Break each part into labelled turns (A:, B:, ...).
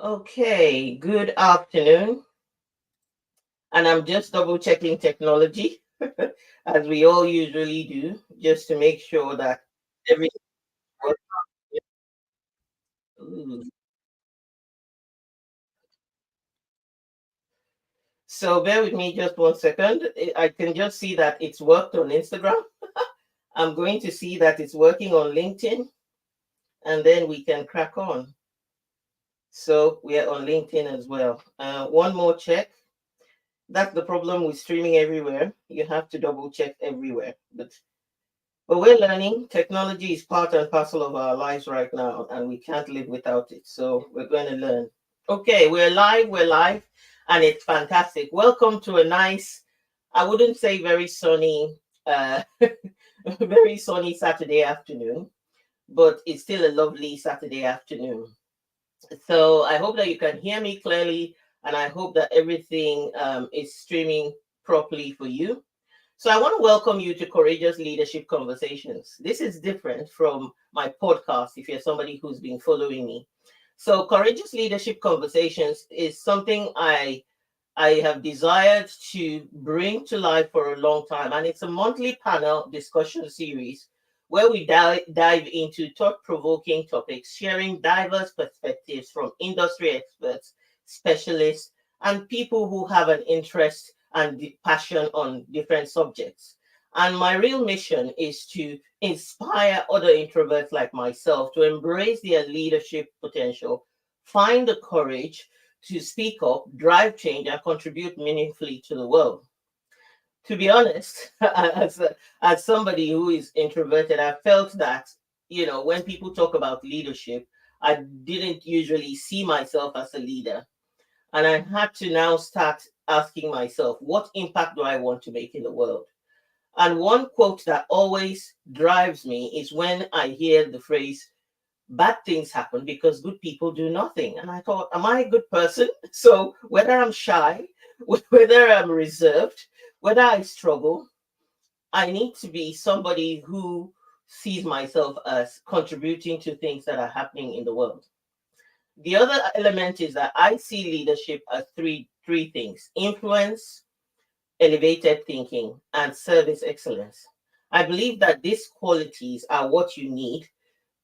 A: Okay, good afternoon. And I'm just double checking technology as we all usually do, just to make sure that everything works. Ooh. So bear with me just 1 second. I can just see that it's worked on Instagram. I'm going to see that it's working on LinkedIn, and then we can crack on. So we are on LinkedIn as well. One more check. That's the problem with streaming everywhere. You have to double check everywhere. But we're learning. Technology is part and parcel of our lives right now, and we can't live without it. So we're going to learn. Okay, we're live, and it's fantastic. Welcome to a nice, I wouldn't say very sunny, very sunny Saturday afternoon, but it's still a lovely Saturday afternoon. So I hope that you can hear me clearly, and I hope that everything is streaming properly for you. So I want to welcome you to Courageous Leadership Conversations. This is different from my podcast if you're somebody who's been following me. So Courageous Leadership Conversations is something I have desired to bring to life for a long time, and it's a monthly panel discussion series where we dive into thought-provoking topics, sharing diverse perspectives from industry experts, specialists, and people who have an interest and passion on different subjects. And my real mission is to inspire other introverts like myself to embrace their leadership potential, find the courage to speak up, drive change, and contribute meaningfully to the world. To be honest, as somebody who is introverted, I felt that, when people talk about leadership, I didn't usually see myself as a leader. And I had to now start asking myself, what impact do I want to make in the world? And one quote that always drives me is when I hear the phrase, bad things happen because good people do nothing. And I thought, am I a good person? So whether I'm shy, whether I'm reserved, whether I struggle, I need to be somebody who sees myself as contributing to things that are happening in the world. The other element is that I see leadership as three things: influence, elevated thinking, and service excellence. I believe that these qualities are what you need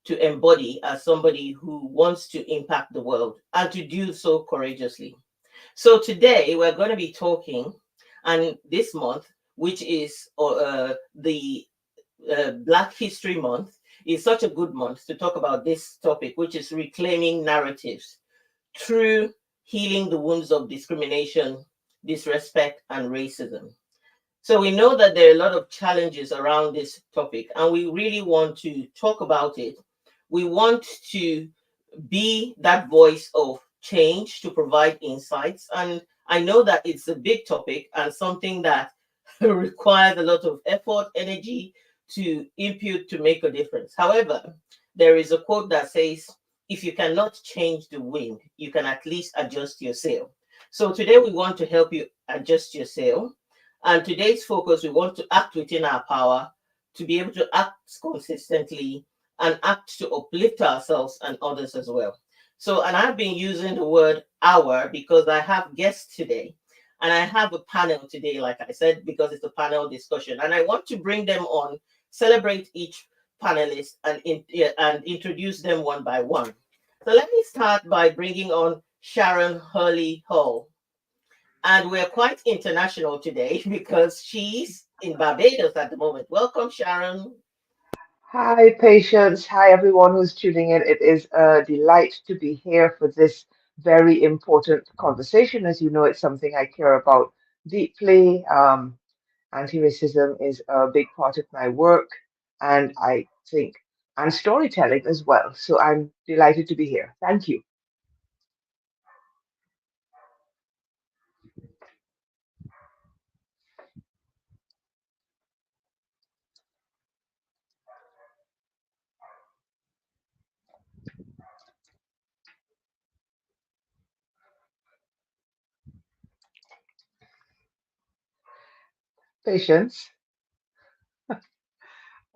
A: to embody as somebody who wants to impact the world and to do so courageously. So today we're going to be talking, and this month, which is the Black History Month, is such a good month to talk about this topic, which is reclaiming narratives through healing the wounds of discrimination, disrespect, and racism. So we know that there are a lot of challenges around this topic, and we really want to talk about it. We want to be that voice of change to provide insights. And I know that it's a big topic and something that requires a lot of effort, energy to impute to make a difference. However, there is a quote that says, if you cannot change the wind, you can at least adjust your sail. So today we want to help you adjust your sail. And today's focus, we want to act within our power to be able to act consistently and act to uplift ourselves and others as well. So, and I've been using the word our because I have guests today and I have a panel today, like I said, because it's a panel discussion. And I want to bring them on, celebrate each panelist and introduce them one by one. So let me start by bringing on Sharon Hurley Hall. And we're quite international today because she's in Barbados at the moment. Welcome, Sharon.
B: Hi, Patience. Hi, everyone who's tuning in. It is a delight to be here for this very important conversation. As you know, it's something I care about deeply. Anti-racism is a big part of my work, and I think, and storytelling as well. So I'm delighted to be here. Thank you. Patience.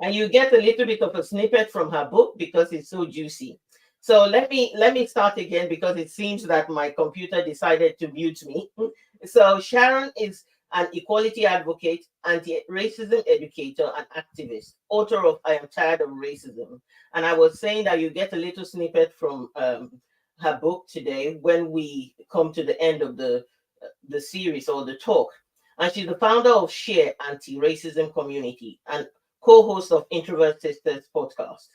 A: And you get a little bit of a snippet from her book because it's so juicy. So let me start again because it seems that my computer decided to mute me. So Sharon is an equality advocate, anti-racism educator, and activist, author of I Am Tired of Racism. And I was saying that you get a little snippet from her book today when we come to the end of the series or the talk. And she's the founder of Share Anti-Racism Community and co-host of Introvert Sisters podcast.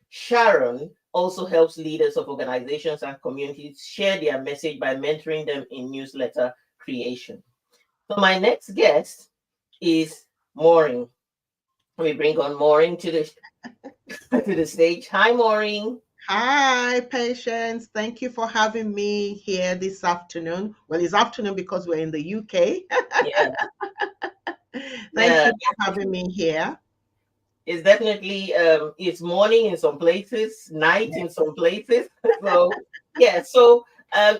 A: Sharon also helps leaders of organizations and communities share their message by mentoring them in newsletter creation. So my next guest is Maureen. We bring on Maureen to the to the stage. Hi, Maureen.
C: Hi, Patience. Thank you for having me here this afternoon. Well, it's afternoon because we're in the UK.
A: Yeah,
C: Thank
A: yeah.
C: you for having me here.
A: It's definitely it's morning in some places, night in some places. So yeah, so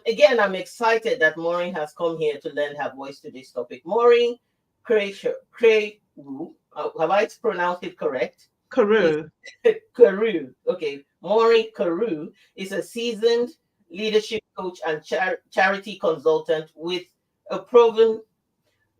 A: again, I'm excited that Maureen has come here to lend her voice to this topic. Maureen Cray, have I pronounced it correct? Is
C: Karu.
A: Carew. Okay, Maureen Carew is a seasoned leadership coach and charity consultant with a proven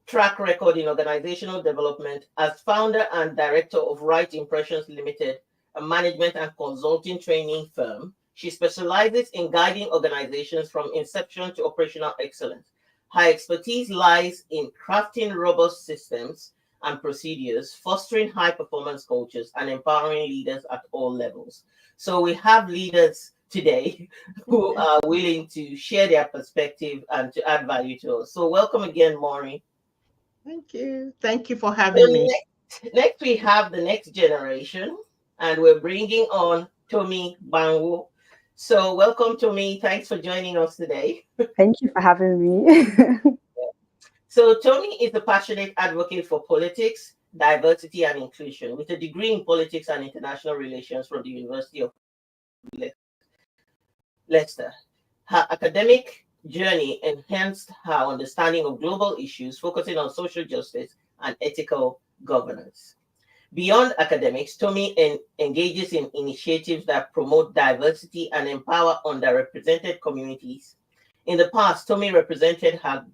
A: track record in organizational development as founder and director of Right Impressions Limited, a management and consulting training firm. She specializes in guiding organizations from inception to operational excellence. Her expertise lies in crafting robust systems and procedures, fostering high performance cultures, and empowering leaders at all levels. So we have leaders today who are willing to share their perspective and to add value to us. So welcome again, Maureen.
C: Thank you. Thank you for
A: So
C: having me.
A: next we have the next generation, and we're bringing on Tommy Banwo. So welcome, Tommy. Thanks for joining us today.
D: Thank you for having me.
A: So Tommy is a passionate advocate for politics, diversity, and inclusion with a degree in politics and international relations from the University of Leicester. Her academic journey enhanced her understanding of global issues, focusing on social justice and ethical governance. Beyond academics, Tommy engages in initiatives that promote diversity and empower underrepresented communities. In the past, Tommy represented her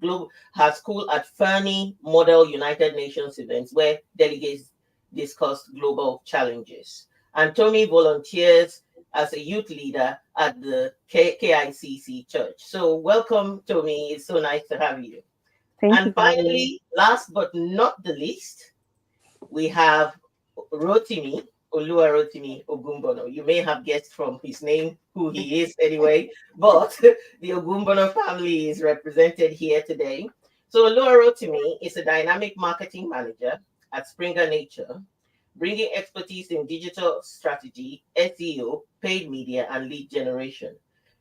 A: school at Fernie Model United Nations events where delegates discussed global challenges. And Tommy volunteers as a youth leader at the KICC Church. So welcome, Tommy. It's so nice to have you.
D: Thank you
A: And
D: for having me.
A: finally, last but not the least, we have Rotimi, Oluwarotimi Ogumbono. You may have guessed from his name who he is anyway, but the Ogumbono family is represented here today. So Oluwarotimi is a dynamic marketing manager at Springer Nature, bringing expertise in digital strategy, SEO, paid media, and lead generation.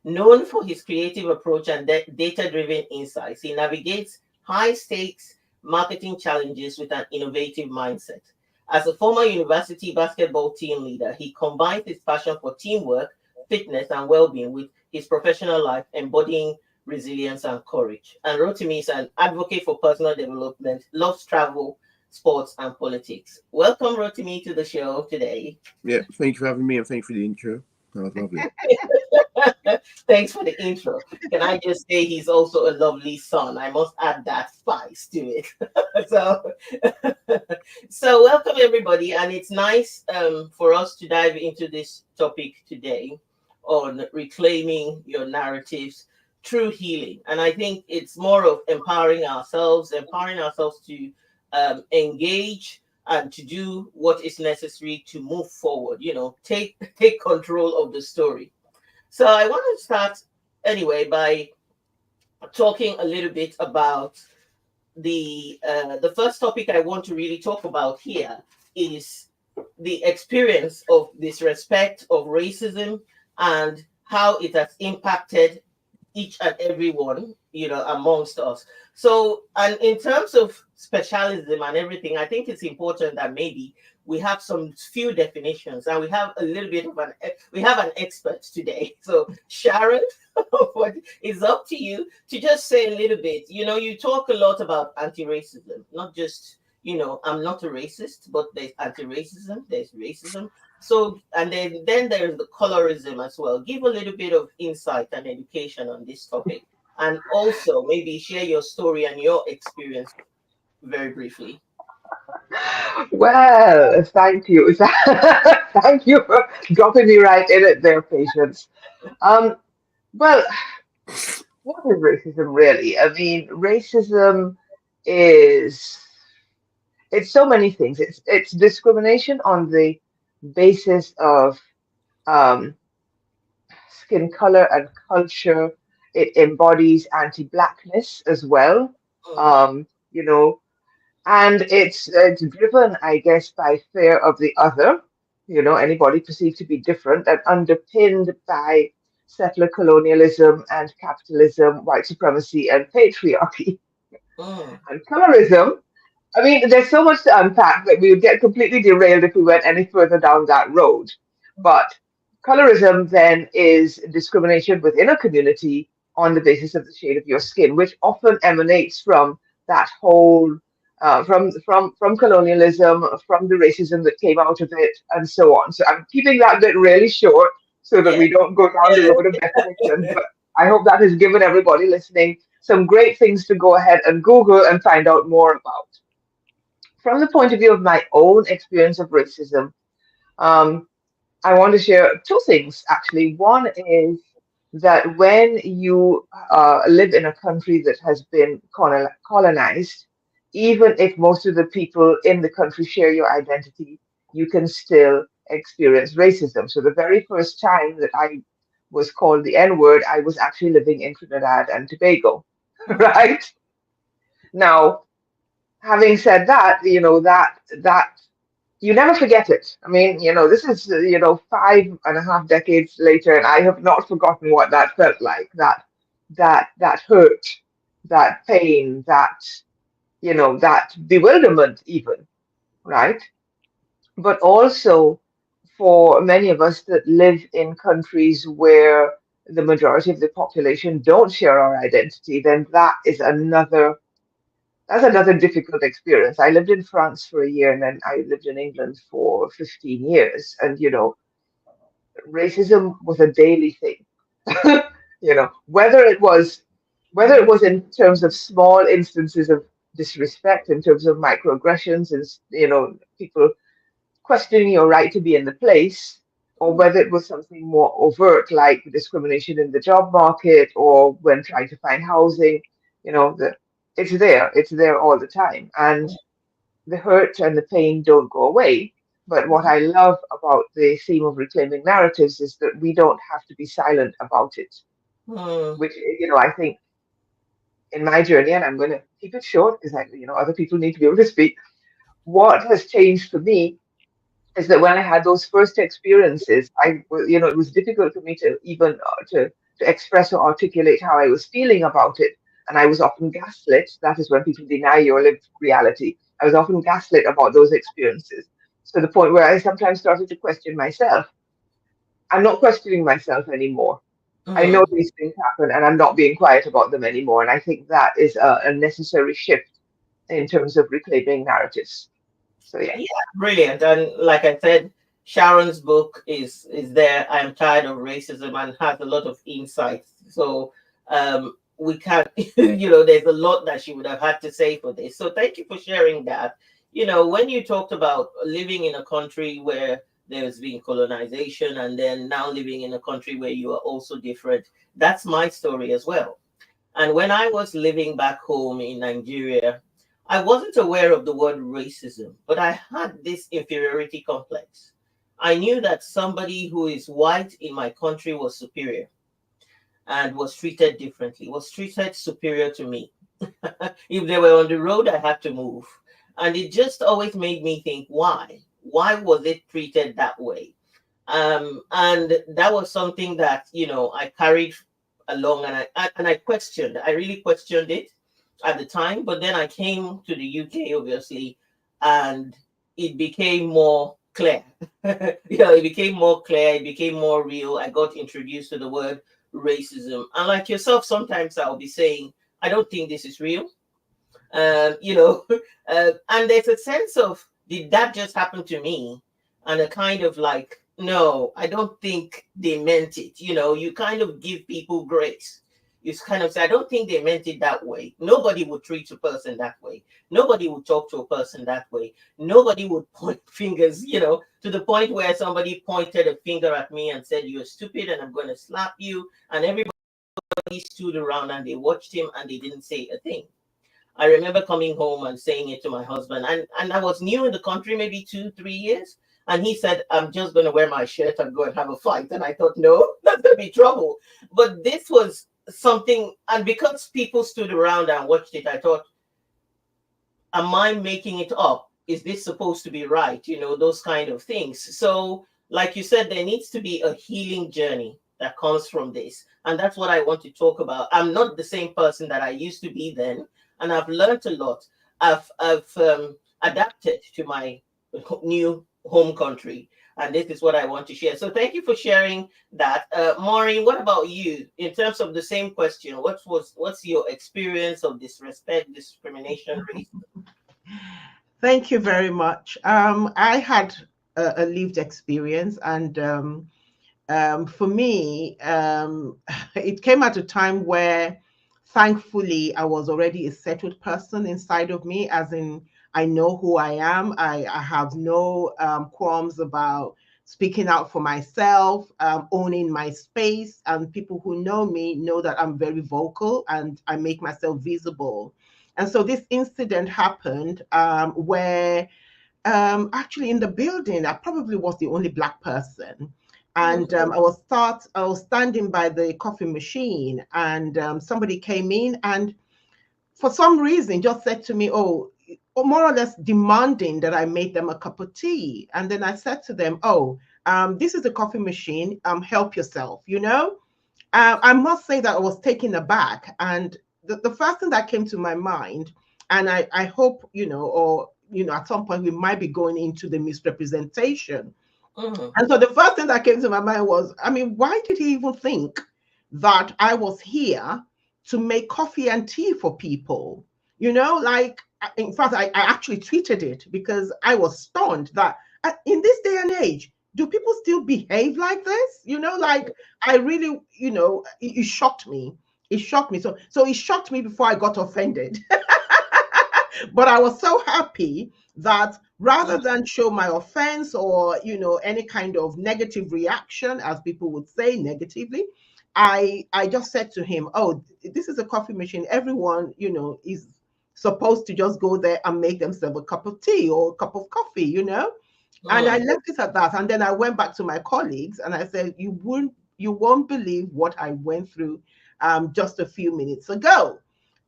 A: Known for his creative approach and data-driven insights, he navigates high-stakes marketing challenges with an innovative mindset. As a former university basketball team leader, he combines his passion for teamwork, fitness, and well-being with his professional life, embodying resilience and courage. And Rotimi is an advocate for personal development, loves travel, sports, and politics. Welcome, Rotimi, to the show today.
E: Yeah, thank you for having me and thank you for the intro. That was lovely.
A: Thanks for the intro. Can I just say he's also a lovely son? I must add that spice to it. so, so welcome everybody, and it's nice for us to dive into this topic today on reclaiming your narratives through healing. And I think it's more of empowering ourselves to engage and to do what is necessary to move forward. You know, take control of the story. So I want to start anyway by talking a little bit about the first topic I want to really talk about here is the experience of disrespect, of racism, and how it has impacted each and every one, you know, amongst us. So, and in terms of specialism and everything, I think it's important that maybe we have some few definitions, and we have a little bit of we have an expert today. So, Sharon, what is up to you to just say a little bit? You know, you talk a lot about anti-racism, not just I'm not a racist, but there's anti-racism, there's racism. So, and then there's the colorism as well. Give a little bit of insight and education on this topic. And also maybe share your story and your experience very briefly.
B: Well, thank you. Thank you for dropping me right in it there, Patience. Um, well, what is racism really? I mean, racism is it's so many things. It's discrimination on the basis of um, skin color and culture. It embodies anti-blackness as well.
A: Mm,
B: Um, you know, and it's driven, I guess, by fear of the other. Anybody perceived to be different, and underpinned by settler colonialism and capitalism, white supremacy, and patriarchy
A: mm,
B: and colorism. I mean, there's so much to unpack that we would get completely derailed if we went any further down that road. But colorism then is discrimination within a community on the basis of the shade of your skin, which often emanates from that whole from colonialism, from the racism that came out of it, and so on. So I'm keeping that bit really short so that
A: yeah.
B: we don't go down the road of definitions. But I hope that has given everybody listening some great things to go ahead and Google and find out more about. From the point of view of my own experience of racism, um, I want to share two things actually. One is that when you live in a country that has been colonized, even if most of the people in the country share your identity, you can still experience racism. So the very first time that I was called the N word, I was actually living in Trinidad and Tobago,
A: Mm,
B: right? Now, having said that, that you never forget it. I mean, this is 5.5 decades later, and I have not forgotten what that felt like. That hurt, that pain, that bewilderment, even, right? But also for many of us that live in countries where the majority of the population don't share our identity, then that's another difficult experience. I lived in France for a year and then I lived in England for 15 years. And, racism was a daily thing. Whether it was in terms of small instances of disrespect, in terms of microaggressions, and, people questioning your right to be in the place, or
A: mm,
B: whether it was something more overt like discrimination in the job market or when trying to find housing, it's there all the time. And the hurt and the pain don't go away. But what I love about the theme of reclaiming narratives is that we don't have to be silent about it,
A: mm,
B: which, I think in my journey, and I'm going to keep it short because other people need to be able to speak. What has changed for me is that when I had those first experiences, it was difficult for me to even to express or articulate how I was feeling about it, and I was often gaslit. That is when people deny your lived reality. I was often gaslit about those experiences, to the point where I sometimes started to question myself. I'm not questioning myself anymore. I know
A: mm.
B: these things happen, and I'm not being quiet about them anymore. And I think that is a necessary shift in terms of reclaiming narratives. So yeah.
A: Yeah, brilliant. And like I said, Sharon's book is there. I'm tired of racism and has a lot of insights. So we can't, there's a lot that she would have had to say for this. So thank you for sharing that. When you talked about living in a country where there's been colonization and then now living in a country where you are also different, that's my story as well. And when I was living back home in Nigeria, I wasn't aware of the word racism, but I had this inferiority complex. I knew that somebody who is white in my country was superior and was treated differently, was treated superior to me. If they were on the road, I had to move. And it just always made me think, why? Why was it treated that way? And that was something that I carried along, and I questioned. I really questioned it at the time, but then I came to the UK, obviously, and it became more clear. It became more clear. It became more real. I got introduced to the word racism, and like yourself, sometimes I'll be saying, I don't think this is real. You know, and there's a sense of, did that just happen to me? And a kind of like, no, I don't think they meant it. You know, you kind of give people grace. You kind of say, I don't think they meant it that way. Nobody would treat a person that way. Nobody would talk to a person that way. Nobody would point fingers, you know, to the point where somebody pointed a finger at me and said, you're stupid and I'm going to slap you. And everybody stood around and they watched him and they didn't say a thing. I remember coming home and saying it to my husband, and I was new in the country, maybe 2, 3 years. And he said, I'm just going to wear my shirt and go and have a fight. And I thought, no, that's going to be trouble. But this was something, and because people stood around and watched it, I thought, am I making it up? Is this supposed to be right? You know, those kind of things. So, like you said, there needs to be a healing journey that comes from this. And that's what I want to talk about. I'm not the same person that I used to be then, and I've learned a lot. I've adapted to my new home country, and this is what I want to share. So thank you for sharing that. Maureen, what about you? In terms of the same question, what's your experience of disrespect, discrimination, racism?
C: Thank you very much. I had a lived experience, and for me, it came at a time where, thankfully, I was already a settled person inside of me, as in, I know who I am. I have no qualms about speaking out for myself, owning my space. And people who know me know that I'm very vocal and I make myself visible. And so this incident happened where actually in the building, I probably was the only Black person. And I was standing by the coffee machine, and somebody came in and for some reason just said to me, oh, more or less demanding that I make them a cup of tea. And then I said to them, oh, this is a coffee machine, help yourself, you know? I must say that I was taken aback. And the first thing that came to my mind, and I hope, you know, or, you know, at some point we might be going into the misrepresentation. And so the first thing that came to my mind was, I mean, why did he even think that I was here to make coffee and tea for people? You know, like, in fact, I actually tweeted it because I was stunned that in this day and age, do people still behave like this? You know, like, I really, you know, it shocked me. It shocked me. So it shocked me before I got offended. But I was so happy that rather than show my offense or, you know, any kind of negative reaction, as people would say negatively, I just said to him, oh, this is a coffee machine. Everyone, you know, is supposed to just go there and make themselves a cup of tea or a cup of coffee, you know? And I left it at that. And then I went back to my colleagues and I said, you won't believe what I went through just a few minutes ago.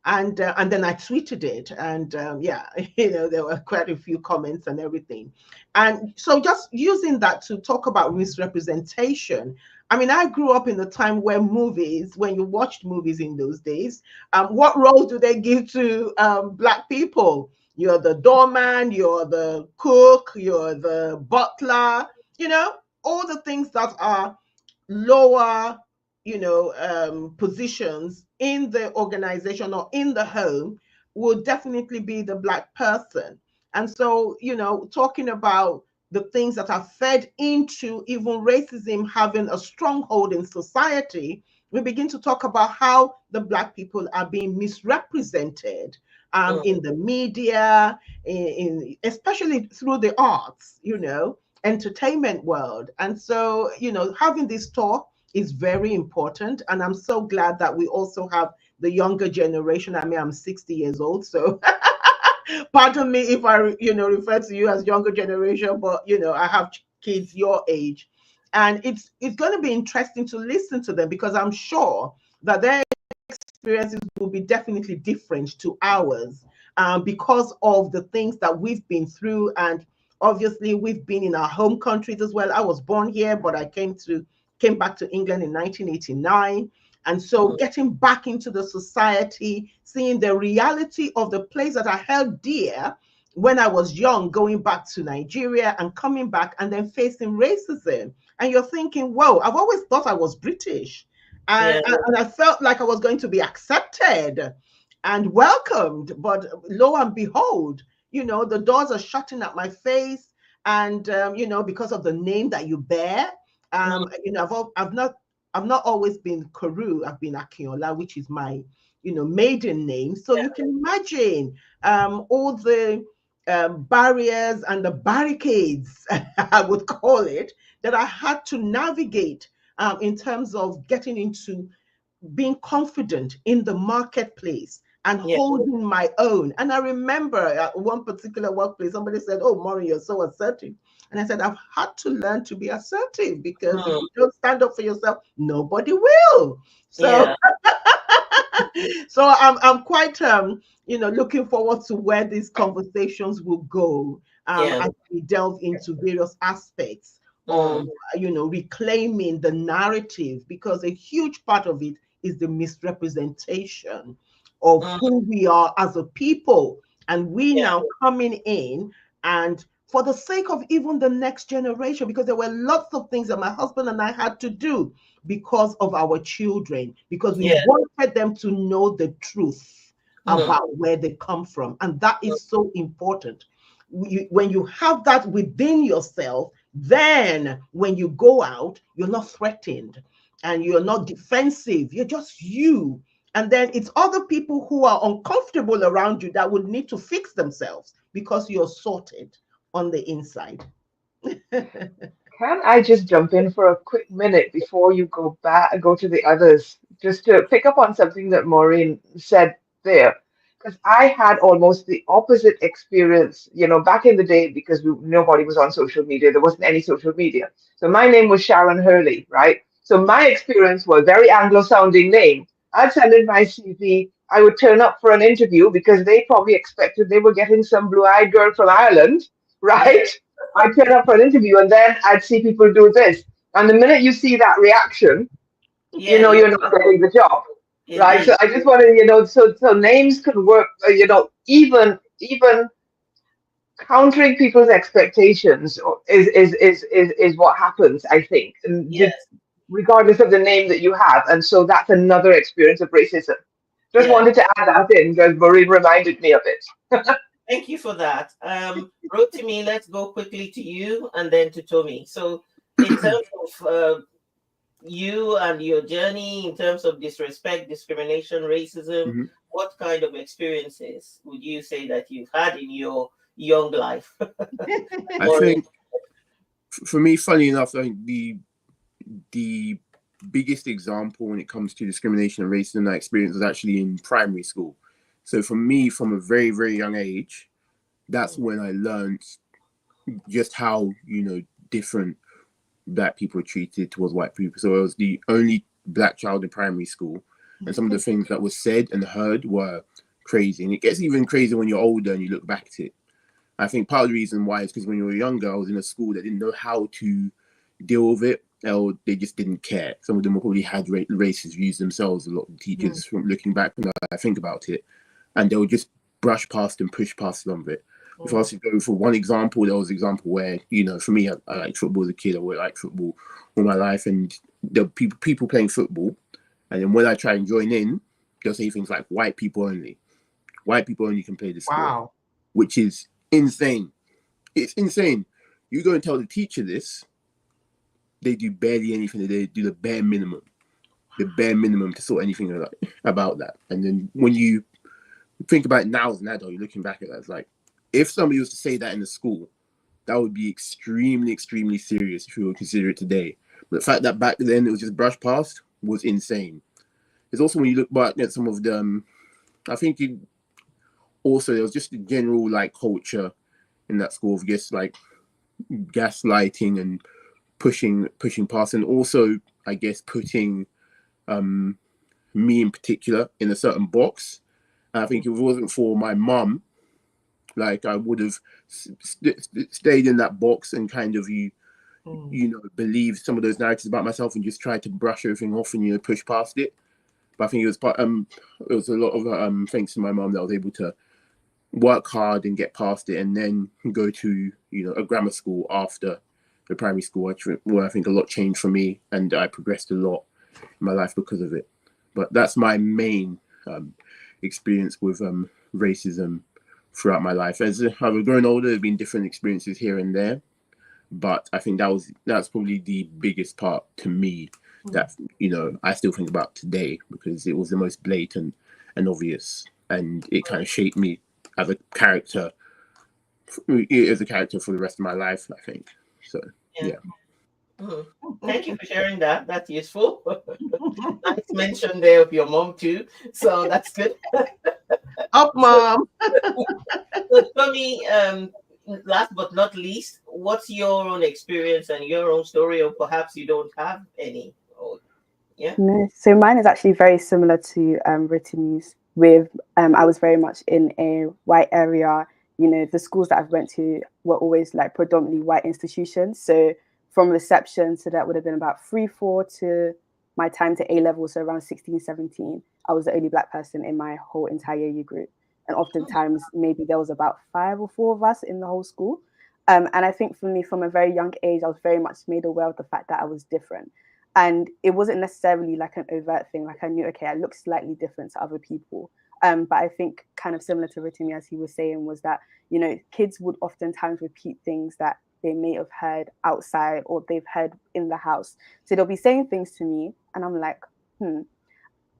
C: And then I tweeted it, and yeah, you know, there were quite a few comments and everything. And so just using that to talk about misrepresentation. I mean, I grew up in the time where movies, when you watched movies in those days, what role do they give to Black people? You're the doorman, you're the cook, you're the butler, you know, all the things that are lower, you know, positions in the organization or in the home will definitely be the Black person. And so, you know, talking about the things that are fed into even racism having a stronghold in society, we begin to talk about how the Black people are being misrepresented in the media, especially through the arts, you know, entertainment world. And so, you know, having this talk is very important. And I'm so glad that we also have the younger generation. I mean, I'm 60 years old, so pardon me if I, you know, refer to you as younger generation, but, you know, I have kids your age. And it's going to be interesting to listen to them because I'm sure that their experiences will be definitely different to ours because of the things that we've been through. And obviously, we've been in our home countries as well. I was born here, but I came back to England in 1989. And so getting back into the society, seeing the reality of the place that I held dear when I was young, going back to Nigeria and coming back and then facing racism. And you're thinking, whoa, I've always thought I was British. And I felt like I was going to be accepted. and welcomed. But lo and behold, the doors are shutting at my face. And, because of the name that you bear, I've not always been Karu. I've been Akinola, which is my, maiden name. So you can imagine all the barriers and the barricades, I would call it, that I had to navigate in terms of getting into being confident in the marketplace and holding my own. And I remember at one particular workplace, somebody said, "Oh, Maureen, you're so assertive." And I said, I've had to learn to be assertive, because if you don't stand up for yourself, nobody will. So, so I'm quite, looking forward to where these conversations will go as we delve into various aspects of, reclaiming the narrative, because a huge part of it is the misrepresentation of who we are as a people. And we now coming in, and for the sake of even the next generation, because there were lots of things that my husband and I had to do because of our children, because we wanted them to know the truth about where they come from. And that is so important. When you have that within yourself, then when you go out, you're not threatened and you're not defensive. You're just you. And then it's other people who are uncomfortable around you that would need to fix themselves because you're sorted on the inside.
B: Can I just jump in for a quick minute before you go to the others, just to pick up on something that Maureen said there? Because I had almost the opposite experience, back in the day, because nobody was on social media. There wasn't any social media. So my name was Sharon Hurley, right? So my experience was a very Anglo-sounding name. I'd send in my CV. I would turn up for an interview because they probably expected they were getting some blue-eyed girl from Ireland, right? I'd turn up for an interview and then I'd see people do this. And the minute you see that reaction, you're not getting the job. Right. So I just wanted, so names can work, even countering people's expectations is what happens, I think. Regardless of the name that you have. And so that's another experience of racism. Just wanted to add that in because Maureen reminded me of it.
A: Thank you for that. Rotimi, let's go quickly to you and then to Tommy. So in terms of you and your journey, in terms of disrespect, discrimination, racism, what kind of experiences would you say that you've had in your young life?
E: I think for me, funny enough, I think the biggest example when it comes to discrimination and racism I experienced was actually in primary school. So for me, from a very, very young age, that's when I learned just how, different Black people are treated towards white people. So I was the only Black child in primary school. And some of the things that were said and heard were crazy. And it gets even crazier when you're older and you look back at it. I think part of the reason why is because when you were younger, I was in a school that didn't know how to deal with it, or they just didn't care. Some of them probably had racist views themselves, a lot of the teachers, from looking back when I think about it. And they would just brush past and push past some of it. If I was to go for one example, there was an example where, for me, I liked football as a kid. I liked football all my life. And there were people playing football. And then when I try and join in, they'll say things like, white people only. White people only can play the sport. Wow. Which is insane. It's insane. You go and tell the teacher this, they do barely anything. They do the bare minimum. The bare minimum to sort anything about that. And then when you think about it now as an adult, you're looking back at that, it's like, if somebody was to say that in the school, that would be extremely, extremely serious if you would consider it today. But the fact that back then it was just brushed past was insane. There's also, when you look back at some of them, I think there was just a general culture in that school of just gaslighting and pushing past, and also I guess putting me in particular in a certain box. And I think if it wasn't for my mum, I would have stayed in that box and kind of believed some of those narratives about myself and just tried to brush everything off and push past it. But I think it was a lot of thanks to my mum that I was able to work hard and get past it, and then go to a grammar school after the primary school, where I think a lot changed for me, and I progressed a lot in my life because of it. But that's my main experience with racism throughout my life. As I've grown older, there have been different experiences here and there, but I think that's probably the biggest part to me that I still think about today, because it was the most blatant and obvious, and it kind of shaped me as a character for the rest of my life, I think. So yeah.
A: Thank you for sharing that. That's useful. Nice mention there of your mom too. So that's good.
C: Up, mom.
A: So for me, last but not least, what's your own experience and your own story, or perhaps you don't have any? Or, yeah.
D: No, so mine is actually very similar to Ritimi's. With I was very much in a white area. The schools that I've went to were always like predominantly white institutions. So from reception, so that would have been about 3-4 to my time to A level, so around 16, 17. I was the only Black person in my whole entire year group. And oftentimes, maybe there was about 5 or 4 of us in the whole school. And I think for me, from a very young age, I was very much made aware of the fact that I was different. And it wasn't necessarily like an overt thing. Like I knew, okay, I look slightly different to other people. But I think kind of similar to Ritimi, as he was saying, was that, kids would oftentimes repeat things that they may have heard outside or they've heard in the house. So they'll be saying things to me and I'm like,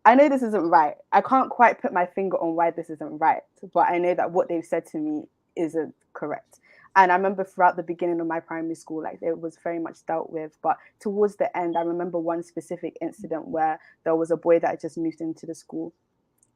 D: I know this isn't right. I can't quite put my finger on why this isn't right, but I know that what they've said to me isn't correct. And I remember throughout the beginning of my primary school, like it was very much dealt with. But towards the end, I remember one specific incident where there was a boy that had just moved into the school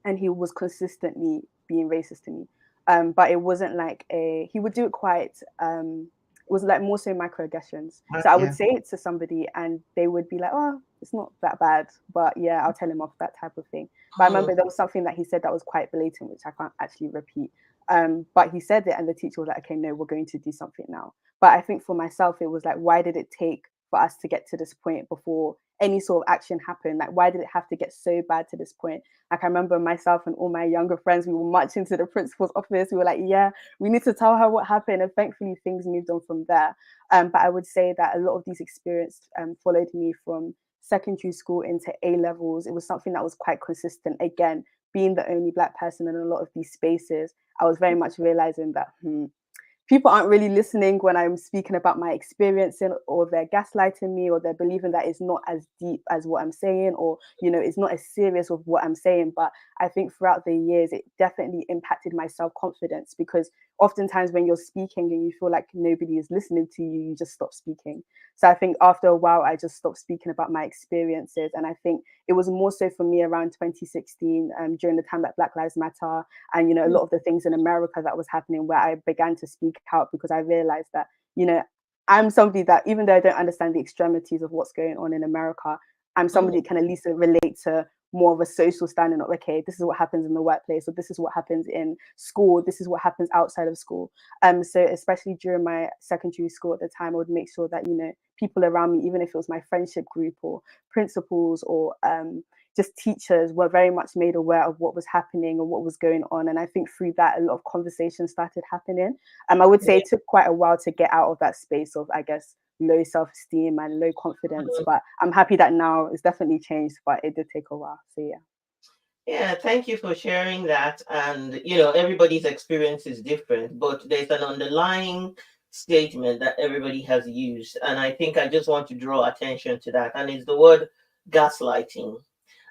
D: and he was consistently being racist to me. But it wasn't like he would do it quite, it was like more so microaggressions. So I would say it to somebody and they would be like, oh, it's not that bad, but yeah, I'll tell him off, that type of thing. But I remember there was something that he said that was quite blatant, which I can't actually repeat. But he said it and the teacher was like, okay, no, we're going to do something now. But I think for myself, it was like, why did it take for us to get to this point before any sort of action happened? Like, why did it have to get so bad to this point? Like, I remember myself and all my younger friends, we were marching to the principal's office. We were like, yeah, we need to tell her what happened. And thankfully, things moved on from there. But I would say that a lot of these experiences followed me from secondary school into A levels. It was something that was quite consistent. Again, being the only Black person in a lot of these spaces, I was very much realizing that people aren't really listening when I'm speaking about my experience, or they're gaslighting me, or they're believing that it's not as deep as what I'm saying, or, it's not as serious with what I'm saying. But I think throughout the years, it definitely impacted my self-confidence, because oftentimes when you're speaking and you feel like nobody is listening to you, you just stop speaking. So I think after a while, I just stopped speaking about my experiences. And I think it was more so for me around 2016, during the time that Black Lives Matter and, a lot of the things in America that was happening, where I began to speak out, because I realized that, I'm somebody that, even though I don't understand the extremities of what's going on in America, I'm somebody that can at least relate to more of a social standing of, okay, this is what happens in the workplace, or this is what happens in school, this is what happens outside of school. So especially during my secondary school at the time, I would make sure that, people around me, even if it was my friendship group or principals or just teachers, were very much made aware of what was happening and what was going on. And I think through that, a lot of conversations started happening. I would say it took quite a while to get out of that space of, I guess, low self-esteem and low confidence, but I'm happy that now it's definitely changed, but it did take a while. So
A: Yeah, thank you for sharing that. And everybody's experience is different, but there's an underlying statement that everybody has used, and I think I just want to draw attention to that, and it's the word gaslighting.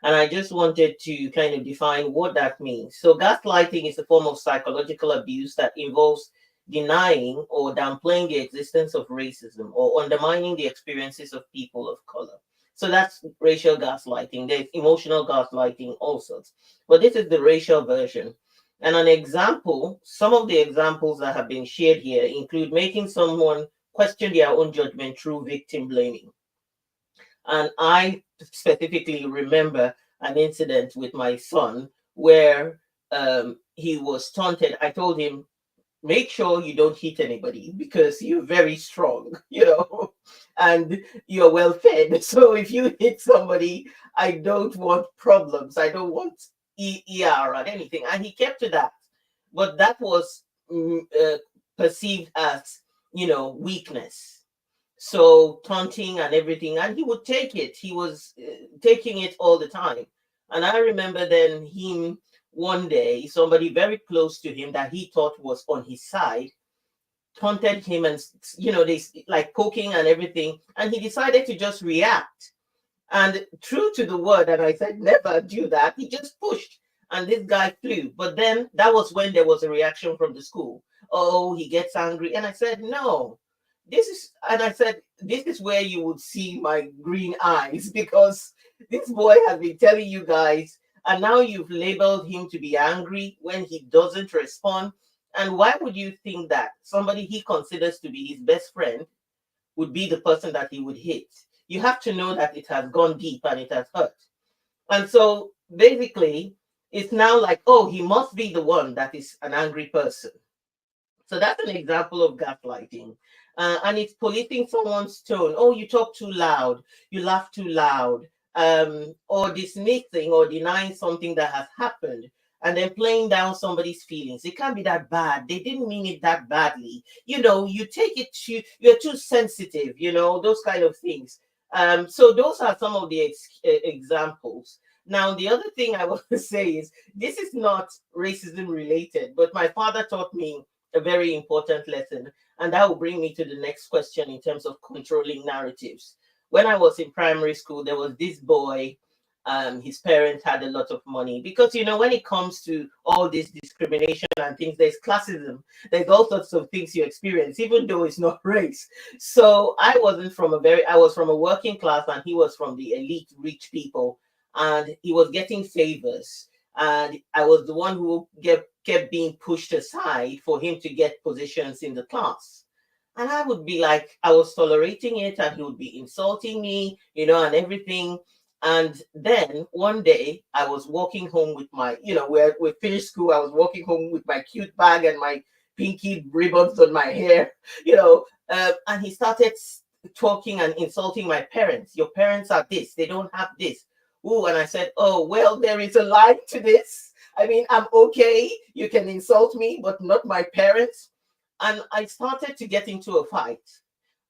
A: And I just wanted to kind of define what that means. So gaslighting is a form of psychological abuse that involves denying or downplaying the existence of racism or undermining the experiences of people of color. So that's racial gaslighting. There's emotional gaslighting also. But this is the racial version. And an example, some of the examples that have been shared here include making someone question their own judgment through victim blaming. And I specifically remember an incident with my son where he was taunted. I told him, make sure you don't hit anybody because you're very strong, and you're well fed. So if you hit somebody, I don't want problems. I don't want ER or anything. And he kept to that. But that was perceived as, weakness. So taunting and everything, and he would take it. He was taking it all the time. And I remember then him one day somebody very close to him that he thought was on his side taunted him, and they like poking and everything, and he decided to just react. And true to the word, and I said, never do that, he just pushed and this guy flew. But then that was when there was a reaction from the school. Oh, he gets angry. And I said, no, this is where you would see my green eyes, because this boy has been telling you guys, and now you've labeled him to be angry when he doesn't respond. And why would you think that somebody he considers to be his best friend would be the person that he would hit? You have to know that it has gone deep and it has hurt. And so basically, it's now like, oh, he must be the one that is an angry person. So that's an example of gaslighting. And it's policing someone's tone. Oh, you talk too loud, you laugh too loud, or dismissing or denying something that has happened, and then playing down somebody's feelings. It can't be that bad. They didn't mean it that badly. You take it you're too sensitive, those kind of things. So those are some of the examples. Now, the other thing I want to say is this is not racism related, but my father taught me a very important lesson. And that will bring me to the next question in terms of controlling narratives. When I was in primary school, there was this boy. His parents had a lot of money, because when it comes to all this discrimination and things, there's classism, there's all sorts of things you experience, even though it's not race. So I was from a working class, and he was from the elite rich people, and he was getting favors, and I was the one who kept being pushed aside for him to get positions in the class. And I would be like, I was tolerating it, and he would be insulting me, and everything. And then one day I was walking home with my, we finished school. I was walking home with my cute bag and my pinky ribbons on my hair, and he started talking and insulting my parents. Your parents are this, they don't have this. Ooh, and I said, oh, well, there is a line to this. I mean, I'm okay. You can insult me, but not my parents. And I started to get into a fight.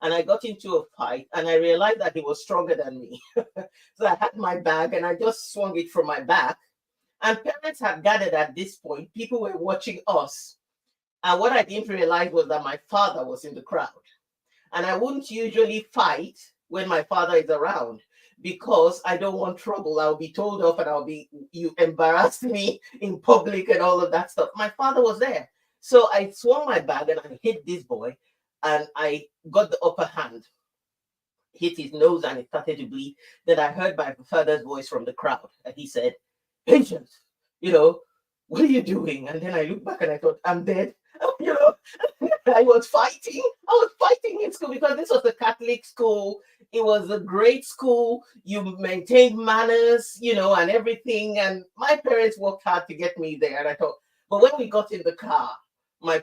A: And I got into a fight, and I realized that he was stronger than me. So I had my bag, and I just swung it from my back. And parents had gathered at this point. People were watching us. And what I didn't realize was that my father was in the crowd. And I wouldn't usually fight when my father is around, because I don't want trouble. I'll be told off, and you embarrassed me in public and all of that stuff. My father was there. So I swung my bag, and I hit this boy, and I got the upper hand, hit his nose, and it started to bleed. Then I heard my father's voice from the crowd, and he said, Patience, what are you doing? And then I looked back, and I thought, I'm dead. I was fighting in school, because this was a Catholic school. It was a great school. You maintained manners, and everything. And my parents worked hard to get me there. And I thought, but when we got in the car, my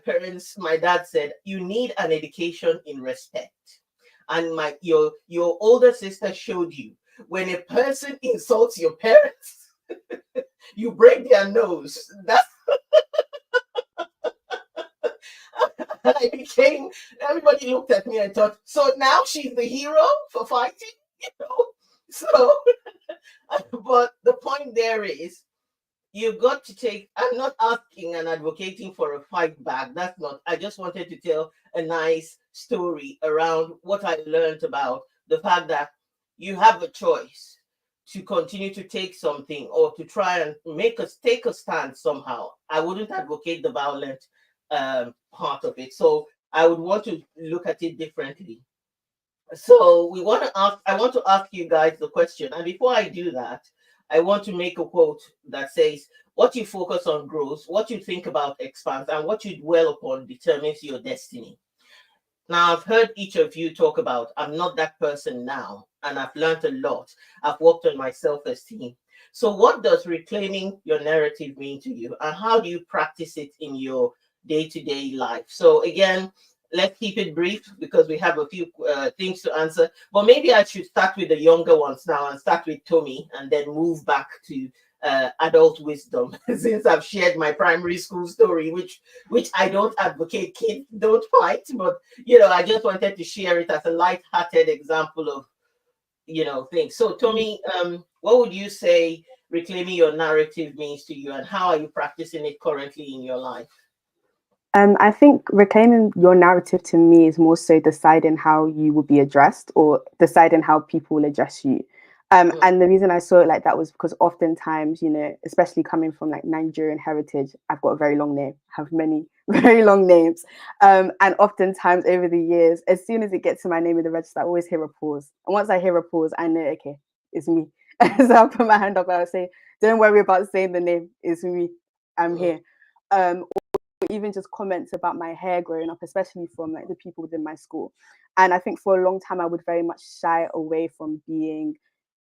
A: dad said, you need an education in respect. And your older sister showed you, when a person insults your parents, you break their nose. That's and everybody looked at me and thought, so now she's the hero for fighting, So, but the point there is, you've got to I'm not asking and advocating for a fight back. That's not, I just wanted to tell a nice story around what I learned about the fact that you have a choice to continue to take something, or to try and take a stand somehow. I wouldn't advocate the violent part of it. So I would want to look at it differently. So I want to ask you guys the question. And before I do that, I want to make a quote that says, what you focus on grows, what you think about expands, and what you dwell upon determines your destiny. Now, I've heard each of you talk about, I'm not that person now, and I've learned a lot. I've worked on my self-esteem. So what does reclaiming your narrative mean to you, and how do you practice it in your day-to-day life? So again, let's keep it brief, because we have a few things to answer. But maybe I should start with the younger ones now, and start with Tommy, and then move back to adult wisdom, since I've shared my primary school story, which I don't advocate kids don't fight, but I just wanted to share it as a light-hearted example of things. So Tommy, what would you say reclaiming your narrative means to you, and how are you practicing it currently in your life?
D: I think reclaiming your narrative to me is more so deciding how you will be addressed, or deciding how people will address you. And the reason I saw it like that was because oftentimes, you know, especially coming from like Nigerian heritage, I've got a very long name, have many very long names. And oftentimes over the years, as soon as it gets to my name in the register, I always hear a pause. And once I hear a pause, I know, okay, it's me. So I'll put my hand up and I'll say, don't worry about saying the name, it's me, I'm here. Even just comments about my hair growing up, especially from like the people within my school. And I think for a long time, I would very much shy away from being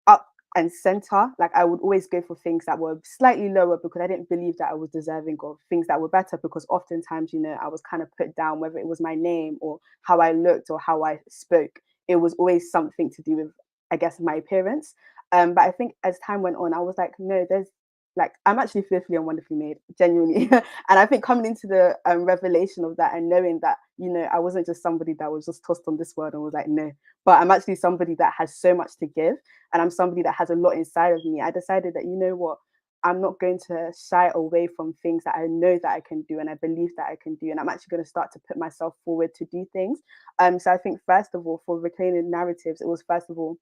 D: up and center. Like I would always go for things that were slightly lower because I didn't believe that I was deserving of things that were better, because oftentimes, you know, I was kind of put down, whether it was my name or how I looked or how I spoke. It was always something to do with, I guess, my appearance. But I think as time went on, I was like, no, there's like, I'm actually fearfully and wonderfully made, genuinely. And I think coming into the revelation of that and knowing that, you know, I wasn't just somebody that was just tossed on this world and was like, no, but I'm actually somebody that has so much to give. And I'm somebody that has a lot inside of me. I decided that, you know what, I'm not going to shy away from things that I know that I can do and I believe that I can do. And I'm actually going to start to put myself forward to do things. So I think, first of all, for reclaiming narratives, it was, first of all,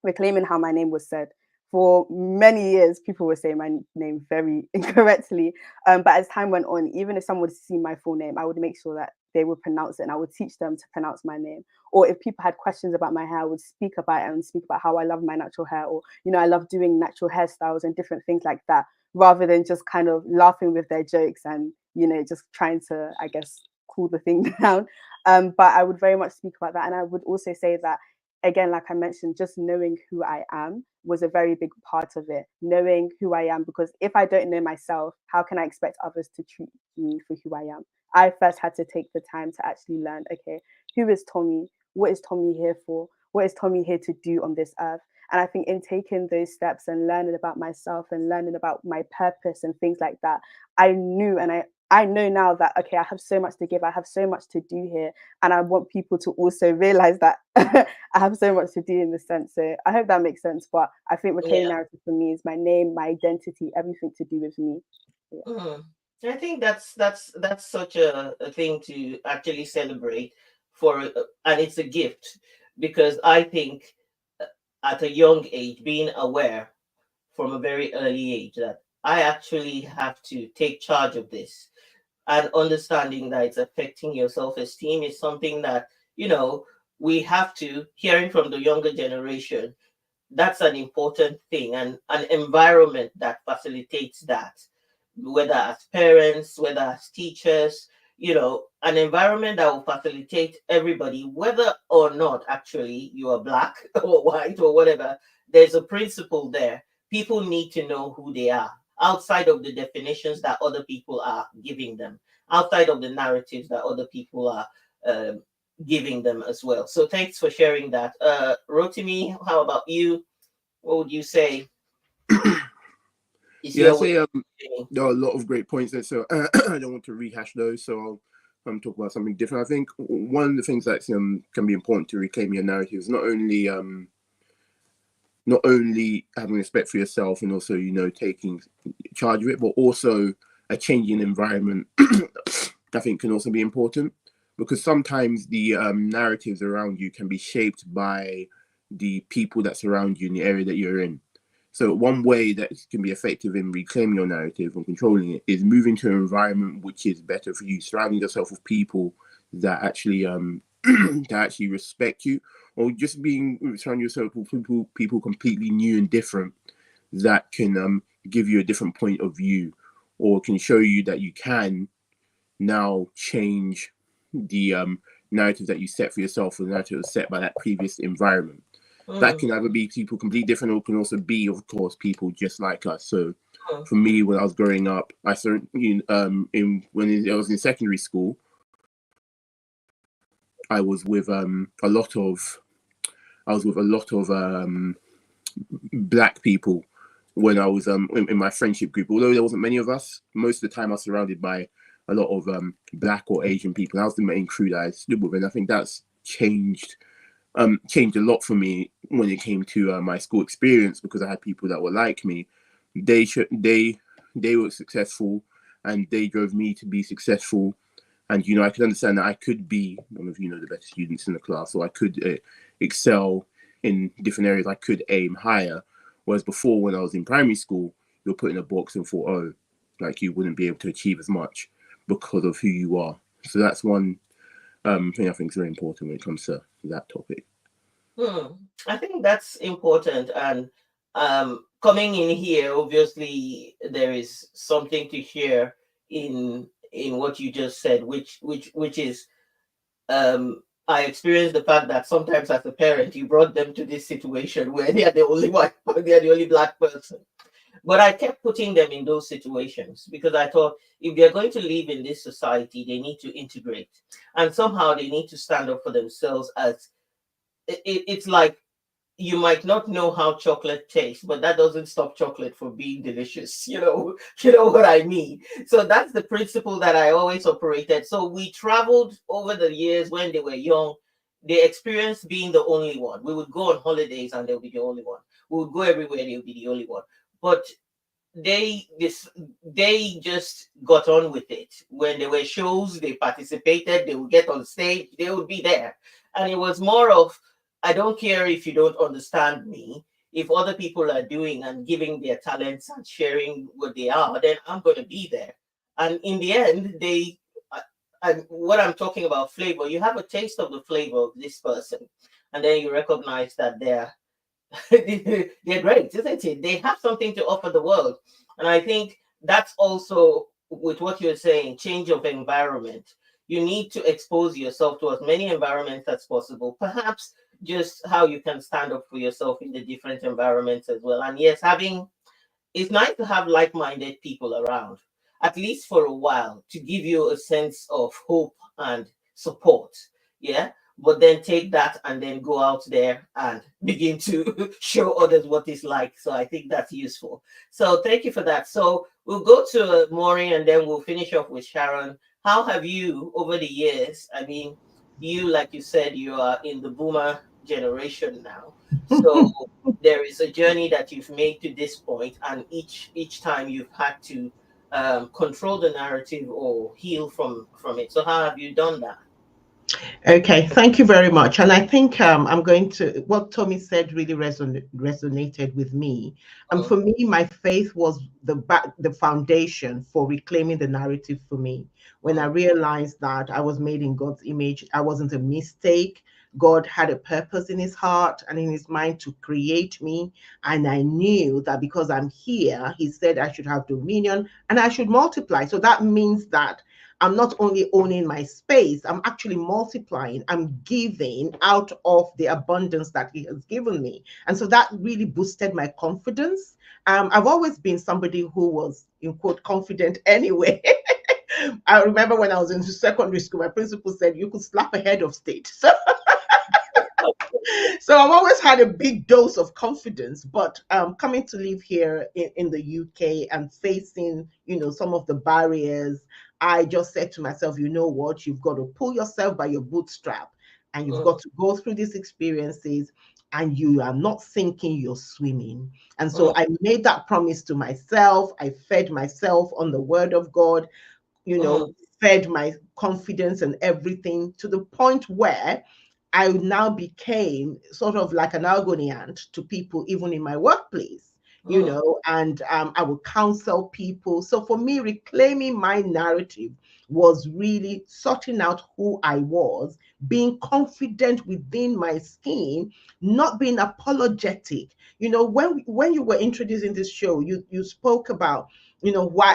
D: reclaiming how my name was said. For many years, people were saying my name very incorrectly. But as time went on, even if someone would see my full name, I would make sure that they would pronounce it, and I would teach them to pronounce my name. Or if people had questions about my hair, I would speak about it and speak about how I love my natural hair, or, you know, I love doing natural hairstyles and different things like that, rather than just kind of laughing with their jokes and, you know, just trying to, I guess, cool the thing down. But I would very much speak about that. And I would also say that, again, like I mentioned, just knowing who I am was a very big part of it. Knowing who I am, because if I don't know myself, how can I expect others to treat me for who I am? I first had to take the time to actually learn, okay, who is Tommy? What is Tommy here for? What is Tommy here to do on this earth? And I think in taking those steps and learning about myself and learning about my purpose and things like that, I knew, and I know now that, okay, I have so much to give, I have so much to do here. And I want people to also realize that I have so much to do in this sense. So I hope that makes sense. But I think reclaiming narrative for me is my name, my identity, everything to do with me.
A: Yeah. I think that's such a thing to actually celebrate for, and it's a gift, because I think at a young age, being aware from a very early age that I actually have to take charge of this, and understanding that it's affecting your self-esteem is something that, you know, we have to, hearing from the younger generation, that's an important thing, and an environment that facilitates that, whether as parents, whether as teachers, you know, an environment that will facilitate everybody, whether or not actually you are black or white or whatever. There's a principle there. People need to know who they are outside of the definitions that other people are giving them, outside of the narratives that other people are giving them as well. So thanks for sharing that. Rotimi, how about you? What would you say?
E: Yeah, I say there are a lot of great points there, so I don't want to rehash those. So I'll talk about something different. I think one of the things that can be important to reclaim your narrative is not only having respect for yourself and also, you know, taking charge of it, but also a changing environment. I think can also be important, because sometimes the narratives around you can be shaped by the people that surround you in the area that you're in. So one way that can be effective in reclaiming your narrative and controlling it is moving to an environment which is better for you, surrounding yourself with people that actually that actually respect you, or just surrounding yourself with people completely new and different that can give you a different point of view, or can show you that you can now change the narrative that you set for yourself, or the narrative was set by that previous environment. That can either be people completely different, or can also be, of course, people just like us. So for me, when I was growing up, I started when I was in secondary school, I was with a lot of black people when I was in my friendship group. Although there wasn't many of us, most of the time I was surrounded by a lot of black or Asian people. That was the main crew that I stood with, and I think that's changed a lot for me when it came to my school experience, because I had people that were like me. they were successful, and they drove me to be successful. And I could understand that I could be one of the best students in the class, or I could excel in different areas. I could aim higher. Whereas before, when I was in primary school, you're put in a box and thought, oh, like you wouldn't be able to achieve as much because of who you are. So that's one thing I think is very important when it comes to that topic.
A: I think that's important. And coming in here, obviously, there is something to share in what you just said, which is I experienced the fact that sometimes as a parent, you brought them to this situation where they are the only white, they are the only black person. But I kept putting them in those situations because I thought if they're going to live in this society, they need to integrate, and somehow they need to stand up for themselves. As it's like you might not know how chocolate tastes, but that doesn't stop chocolate from being delicious. You know what I mean? So that's the principle that I always operated. So we traveled over the years when they were young. They experienced being the only one. We would go on holidays and they'll be the only one. We would go everywhere, they'll be the only one. But they just got on with it. When there were shows, they participated, they would get on stage, they would be there. And it was more of, I don't care if you don't understand me. If other people are doing and giving their talents and sharing what they are, then I'm going to be there. And in the end, what I'm talking about flavor, you have a taste of the flavor of this person, and then you recognize that they're great, isn't it? They have something to offer the world. And I think that's also with what you're saying, change of environment. You need to expose yourself to as many environments as possible. Perhaps just how you can stand up for yourself in the different environments as well. And yes, it's nice to have like-minded people around, at least for a while, to give you a sense of hope and support. Yeah. But then take that and then go out there and begin to show others what it's like. So I think that's useful. So thank you for that. So we'll go to Maureen and then we'll finish off with Sharon. How have you, over the years, I mean, you, like you said, you are in the boomer generation now. So there is a journey that you've made to this point, and each time you've had to control the narrative or heal from it. So how have you done that?
C: Okay, thank you very much. And I think I'm going to, what Tommy said really resonated with me. And for me, my faith was the foundation for reclaiming the narrative for me. When I realized that I was made in God's image, I wasn't a mistake. God had a purpose in his heart and in his mind to create me. And I knew that because I'm here, he said I should have dominion and I should multiply. So that means that I'm not only owning my space, I'm actually multiplying. I'm giving out of the abundance that he has given me. And so that really boosted my confidence. I've always been somebody who was, in quote, confident anyway. I remember when I was in secondary school, my principal said, you could slap a head of state. So I've always had a big dose of confidence, but coming to live here in the UK and facing, some of the barriers, I just said to myself, you know what, you've got to pull yourself by your bootstrap and you've got to go through these experiences, and you are not sinking, you're swimming. And so I made that promise to myself. I fed myself on the word of God, fed my confidence and everything to the point where I now became sort of like an agony aunt to people, even in my workplace, and I would counsel people. So for me, reclaiming my narrative was really sorting out who I was, being confident within my skin, not being apologetic. When you were introducing this show, you spoke about,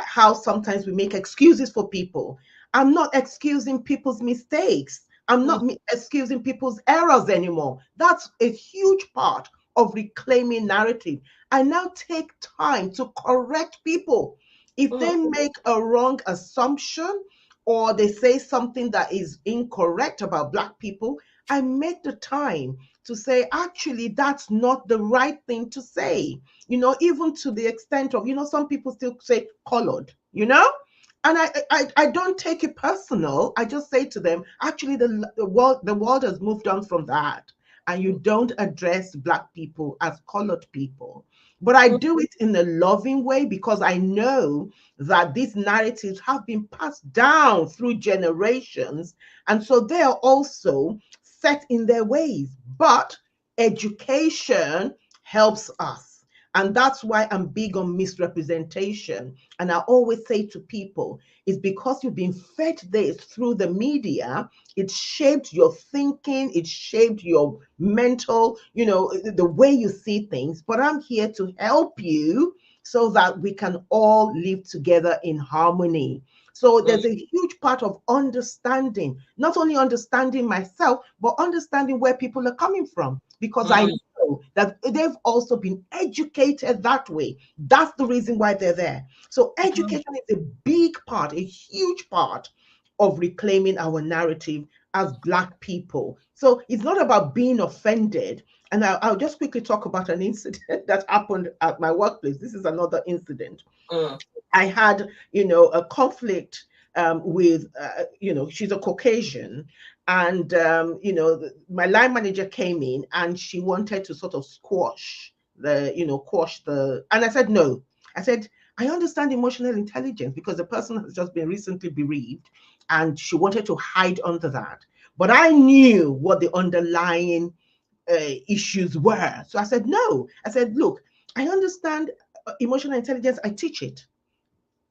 C: how sometimes we make excuses for people. I'm not excusing people's mistakes. I'm not excusing people's errors anymore. That's a huge part of reclaiming narrative. I now take time to correct people. If they make a wrong assumption or they say something that is incorrect about Black people, I make the time to say, actually, that's not the right thing to say. Even to the extent of, some people still say colored, and I don't take it personal. I just say to them, actually, the world has moved on from that. and you don't address Black people as colored people. But I do it in a loving way because I know that these narratives have been passed down through generations. And so they are also set in their ways. But education helps us. And that's why I'm big on misrepresentation. And I always say to people, it's because you've been fed this through the media, it shaped your thinking, it shaped your mental, the way you see things. But I'm here to help you so that we can all live together in harmony. So there's a huge part of understanding, not only understanding myself, but understanding where people are coming from, because I know that they've also been educated that way. That's the reason why they're there. So education is a big part, a huge part of reclaiming our narrative as Black people. So it's not about being offended. And I'll just quickly talk about an incident that happened at my workplace. This is another incident. I had, a conflict with, she's a Caucasian. And, my line manager came in and she wanted to sort of quash and I said, no. I said, I understand emotional intelligence because the person has just been recently bereaved and she wanted to hide under that. But I knew what the underlying issues were. So I said, no. I said, look, I understand emotional intelligence. I teach it.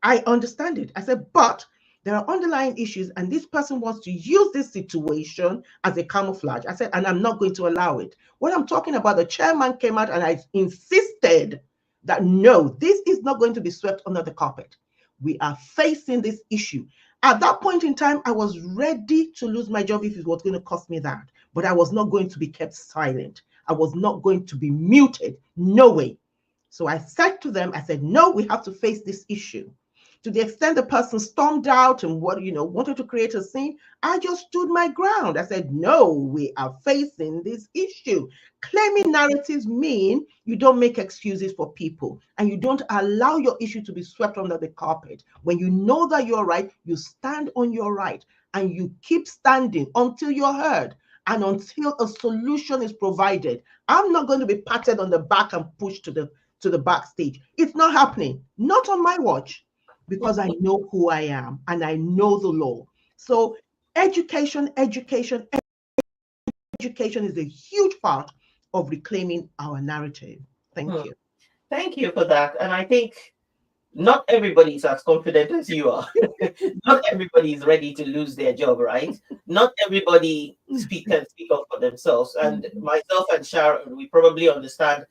C: I understand it. I said, but there are underlying issues, and this person wants to use this situation as a camouflage. I said, and I'm not going to allow it. What I'm talking about, the chairman came out and I insisted that no, this is not going to be swept under the carpet. We are facing this issue. At that point in time, I was ready to lose my job if it was going to cost me that. But I was not going to be kept silent. I was not going to be muted. No way. So I said to them, I said, no, we have to face this issue. To the extent the person stormed out and wanted to create a scene, I just stood my ground. I said, no, we are facing this issue. Claiming narratives mean you don't make excuses for people and you don't allow your issue to be swept under the carpet. When you know that you're right, you stand on your right and you keep standing until you're heard and until a solution is provided. I'm not going to be patted on the back and pushed to the backstage. It's not happening. Not on my watch. Because I know who I am and I know the law. So education is a huge part of reclaiming our narrative. Thank you.
A: Thank you for that. And I think not everybody is as confident as you are. Not everybody is ready to lose their job, right? Not everybody can speak up for themselves. And myself and Sharon, we probably understand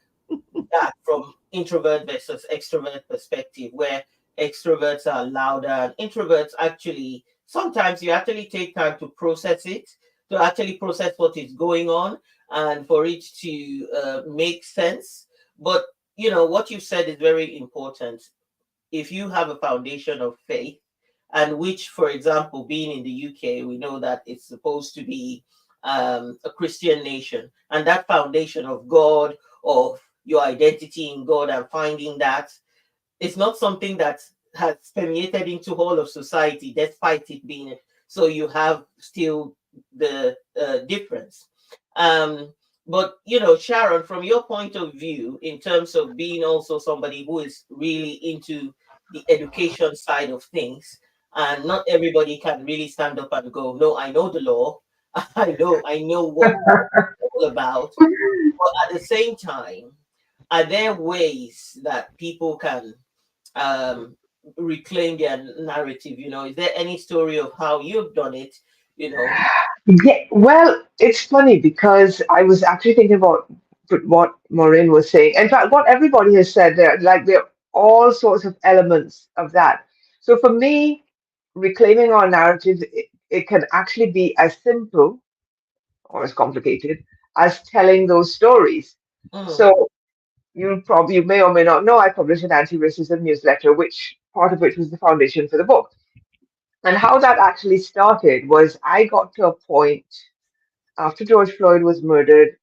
A: that from introvert versus extrovert perspective, where extroverts are louder and introverts actually sometimes you actually take time to process it, to actually process what is going on and for it to make sense. But what you said is very important. If you have a foundation of faith, and which, for example, being in the UK, we know that it's supposed to be a Christian nation, and that foundation of God, of your identity in God and finding that, it's not something that has permeated into all of society, despite it being it. So you have still the difference. But Sharon, from your point of view, in terms of being also somebody who is really into the education side of things, and not everybody can really stand up and go, no, I know the law, I know what it's all about. But at the same time, are there ways that people can reclaim their narrative? Is there any story of how you've done it?
B: Yeah, well, it's funny because I was actually thinking about what Maureen was saying. In fact, what everybody has said there, like there are all sorts of elements of that. So for me, reclaiming our narratives, it can actually be as simple or as complicated as telling those stories. So you may or may not know, I published an anti-racism newsletter, which part of which was the foundation for the book. And how that actually started was I got to a point after George Floyd was murdered,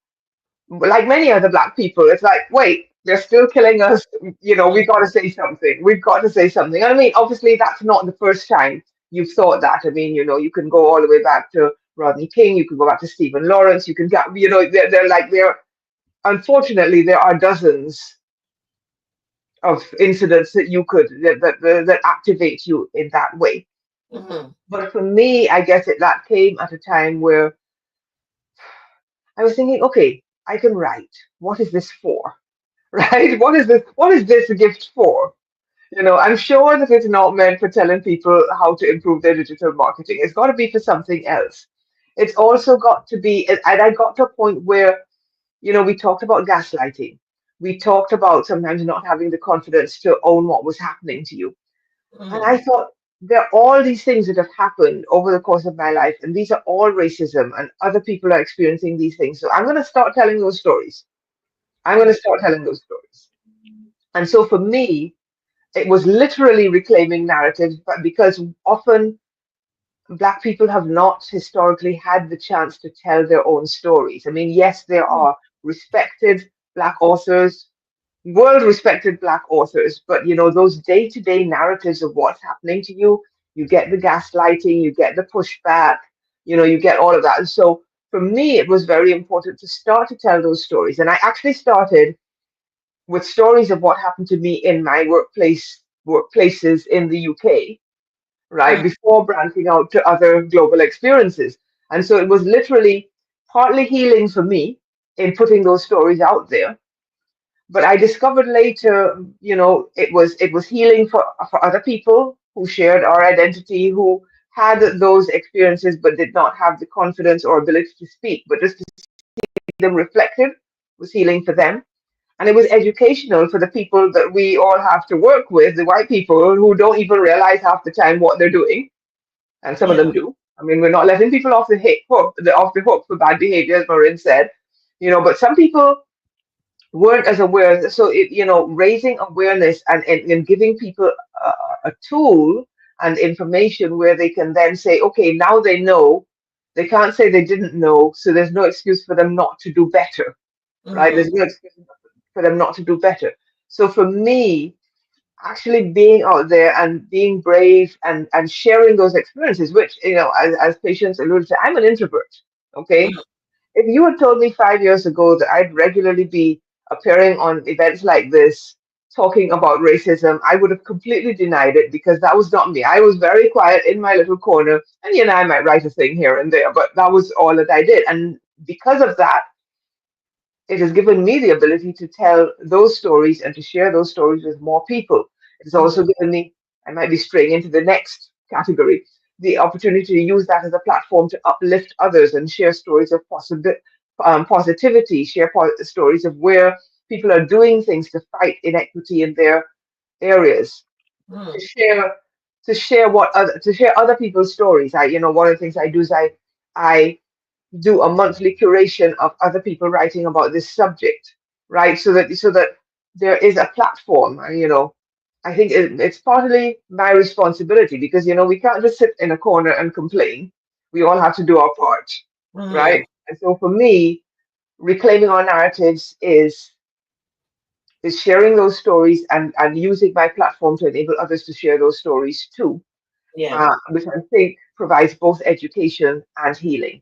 B: like many other Black people, it's like, wait, they're still killing us. We've got to say something. We've got to say something. I mean, obviously, that's not the first time you've thought that. I mean, you can go all the way back to Rodney King, you could go back to Stephen Lawrence, you can get, they're unfortunately, there are dozens of incidents that you could, that activate you in that way.
A: Mhm.
B: But for me, I guess that came at a time where I was thinking, okay, I can write. What is this for? Right? What is this gift for? I'm sure that it's not meant for telling people how to improve their digital marketing. It's got to be for something else. It's also got to be, and I got to a point where, we talked about gaslighting. We talked about sometimes not having the confidence to own what was happening to you. And
A: Mhm.
B: I thought, there are all these things that have happened over the course of my life, and these are all racism, and other people are experiencing these things. So I'm going to start telling those stories. I'm going to start telling those stories. And so for me, it was literally reclaiming narratives, but because often Black people have not historically had the chance to tell their own stories. I mean, yes, there are respected Black authors, world respected Black authors, but those day to day narratives of what's happening to you, you get the gaslighting, you get the pushback, you get all of that. And so for me, it was very important to start to tell those stories. And I actually started with stories of what happened to me in my workplaces in the UK, right,
A: Mhm.
B: before branching out to other global experiences. And so it was literally partly healing for me in putting those stories out there. But I discovered later, it was healing for other people who shared our identity, who had those experiences but did not have the confidence or ability to speak. But just to see them reflected was healing for them. And it was educational for the people that we all have to work with, the white people who don't even realize half the time what they're doing. And some of them
A: Yeah.
B: do. I mean, we're not letting people off the hook for bad behavior, as Marin said. But some people weren't as aware. So raising awareness and giving people a tool and information where they can then say, okay, now they know. They can't say they didn't know, so there's no excuse for them not to do better, right? There's
A: Mhm.
B: no excuse for them not to do better. So for me, actually being out there and being brave and sharing those experiences, which, as Patience alluded to, I'm an introvert. Okay.
A: Mhm.
B: If you had told me 5 years ago that I'd regularly be appearing on events like this, talking about racism, I would have completely denied it because that was not me. I was very quiet in my little corner, and I might write a thing here and there, but that was all that I did. And because of that, it has given me the ability to tell those stories and to share those stories with more people. It has also
A: Mhm.
B: given me, I might be straying into the next category, the opportunity to use that as a platform to uplift others and share stories of positivity, share stories of where people are doing things to fight inequity in their areas, to
A: Mhm.
B: share to share other people's stories. One of the things I do is I do a monthly curation of other people writing about this subject, right? So that there is a platform. And, I think it's partly my responsibility because we can't just sit in a corner and complain. We all have to do our part, right?
A: Mhm.
B: And so for me, reclaiming our narratives is sharing those stories and using my platform to enable others to share those stories too,
A: Yeah.
B: which I think provides both education and healing.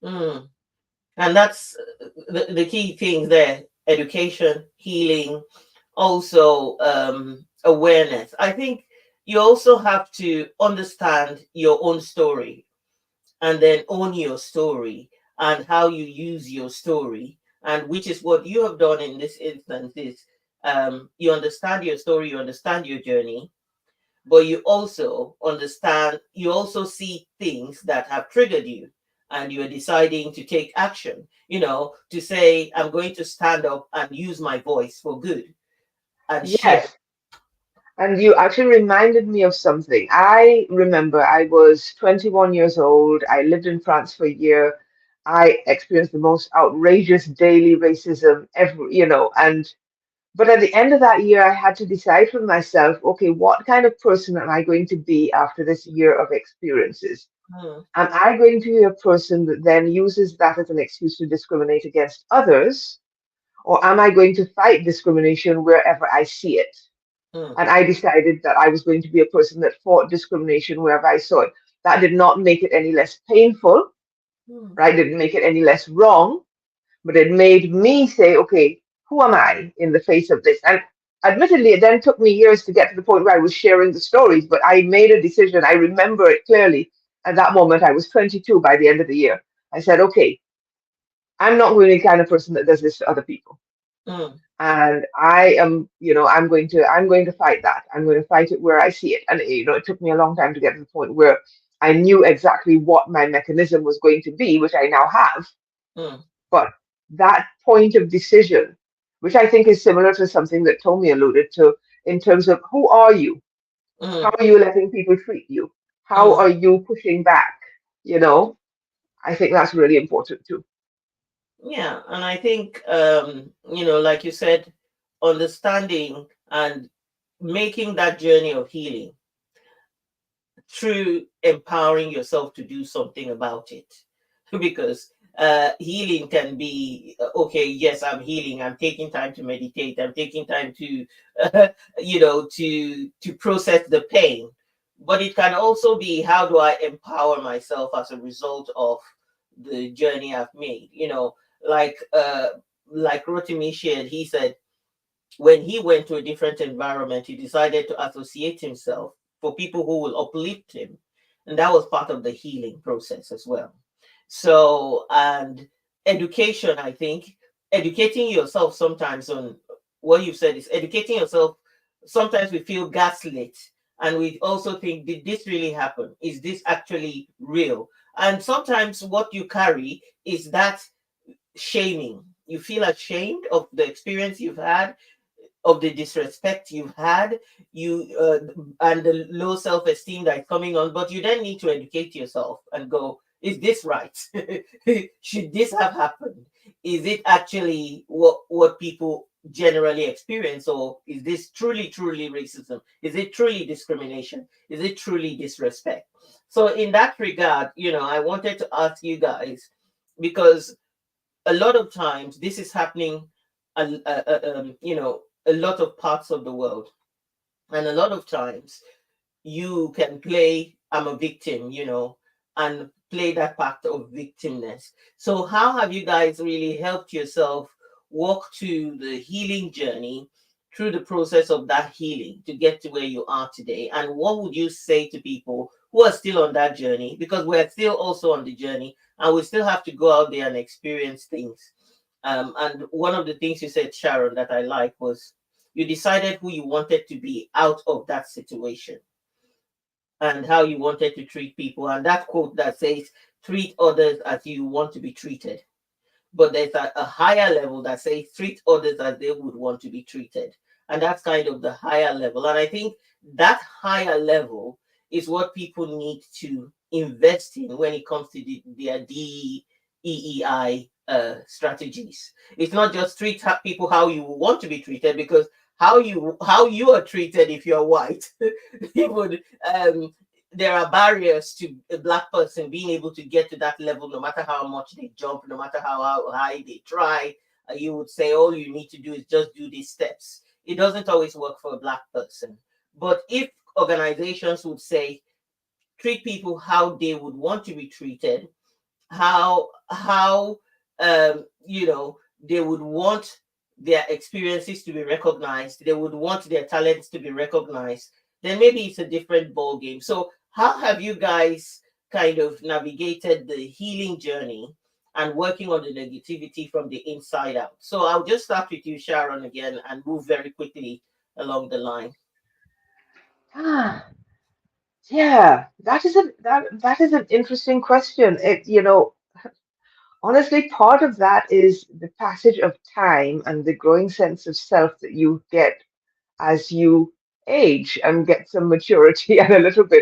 A: Mm. And that's the key thing there: education, healing, also awareness. I think you also have to understand your own story and then own your story and how you use your story, and which is what you have done in this instance. Is you understand your story, you understand your journey, but you also see things that have triggered you, and you're deciding to take action, to say, I'm going to stand up and use my voice for good and share.
B: Yes. And you actually reminded me of something. I remember I was 21 years old. I lived in France for a year. I experienced the most outrageous daily racism ever, and but at the end of that year, I had to decide for myself, okay, what kind of person am I going to be after this year of experiences?
A: Mm,
B: Am I going to be a person that then uses that as an excuse to discriminate against others? Or am I going to fight discrimination wherever I see it?
A: mm,
B: And I decided that I was going to be a person that fought discrimination wherever I saw it. That did not make it any less painful.
A: Mm.
B: right? Didn't make it any less wrong, but it made me say, okay, who am I in the face of this? And admittedly, it then took me years to get to the point where I was sharing the stories, but I made a decision. I remember it clearly. At that moment, I was 22 by the end of the year. I said, okay, I'm not really the kind of person that does this to other people.
A: Mm.
B: And I am, I'm going to fight that. I'm going to fight it where I see it. And it took me a long time to get to the point where I knew exactly what my mechanism was going to be, which I now have.
A: Mm.
B: But that point of decision, which I think is similar to something that Tommy alluded to, in terms of who are you? How
A: Mm.
B: are you letting people treat you? How
A: Mm.
B: are you pushing back? You know, I think that's really important too.
A: Yeah, and I think like you said, understanding and making that journey of healing through empowering yourself to do something about it. Because healing can be okay, yes, I'm healing, I'm taking time to meditate, I'm taking time to to process the pain. But it can also be, how do I empower myself as a result of the journey I've made? Like like Rotimi shared, he said when he went to a different environment, he decided to associate himself for people who will uplift him. And that was part of the healing process as well. So, and education, I think, educating yourself sometimes on what you've said is educating yourself. Sometimes we feel gaslit and we also think, did this really happen? Is this actually real? And sometimes what you carry is that shaming. You feel ashamed of the experience you've had, of the disrespect you've had, and the low self-esteem that's coming on. But you then need to educate yourself and go, is this right? Should this have happened? Is it actually what people generally experience, or is this truly racism? Is it truly discrimination? Is it truly disrespect? So in that regard, I wanted to ask you guys, because a lot of times this is happening, a lot of parts of the world, and a lot of times you can play I'm a victim, and play that part of victimness. So how have you guys really helped yourself walk to the healing journey through the process of that healing to get to where you are today? And what would you say to people who are still on that journey? Because we're still also on the journey and we still have to go out there and experience things. And one of the things you said, Sharon, that I like was you decided who you wanted to be out of that situation and how you wanted to treat people. And that quote that says, treat others as you want to be treated. But there's a higher level that says, treat others as they would want to be treated. And that's kind of the higher level. And I think that higher level is what people need to invest in when it comes to their DEI strategies. It's not just treat people how you want to be treated, because how you are treated if you're white, you would there are barriers to a black person being able to get to that level, no matter how much they jump, no matter how high they try. You would say all you need to do is just do these steps. It doesn't always work for a black person. But if organizations would say, treat people how they would want to be treated, how they would want their experiences to be recognized, they would want their talents to be recognized, then maybe it's a different ball game. So how have you guys kind of navigated the healing journey and working on the negativity from the inside out? So I'll just start with you, Sharon, again, and move very quickly along the line.
B: Ah, yeah, that is an interesting question. Honestly, part of that is the passage of time and the growing sense of self that you get as you age and get some maturity and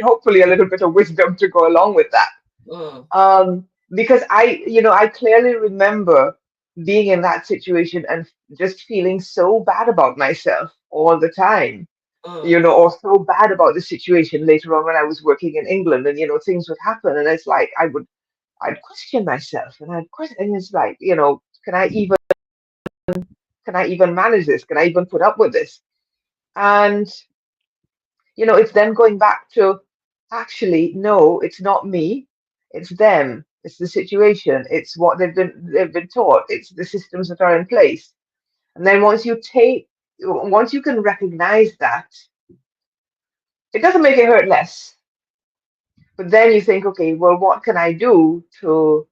B: hopefully a little bit of wisdom to go along with that.
A: Mm,
B: Because I clearly remember being in that situation and just feeling so bad about myself all the time,
A: mm,
B: or so bad about the situation later on when I was working in England, and things would happen and it's like I'd question myself and I'd question, and it's like, can I even manage this? Can I even put up with this? And it's then going back to, actually, no, it's not me, it's them. It's the situation. It's what they've been taught. It's the systems that are in place. And then once you can recognize that, it doesn't make it hurt less. But then you think, okay, well, what can I do to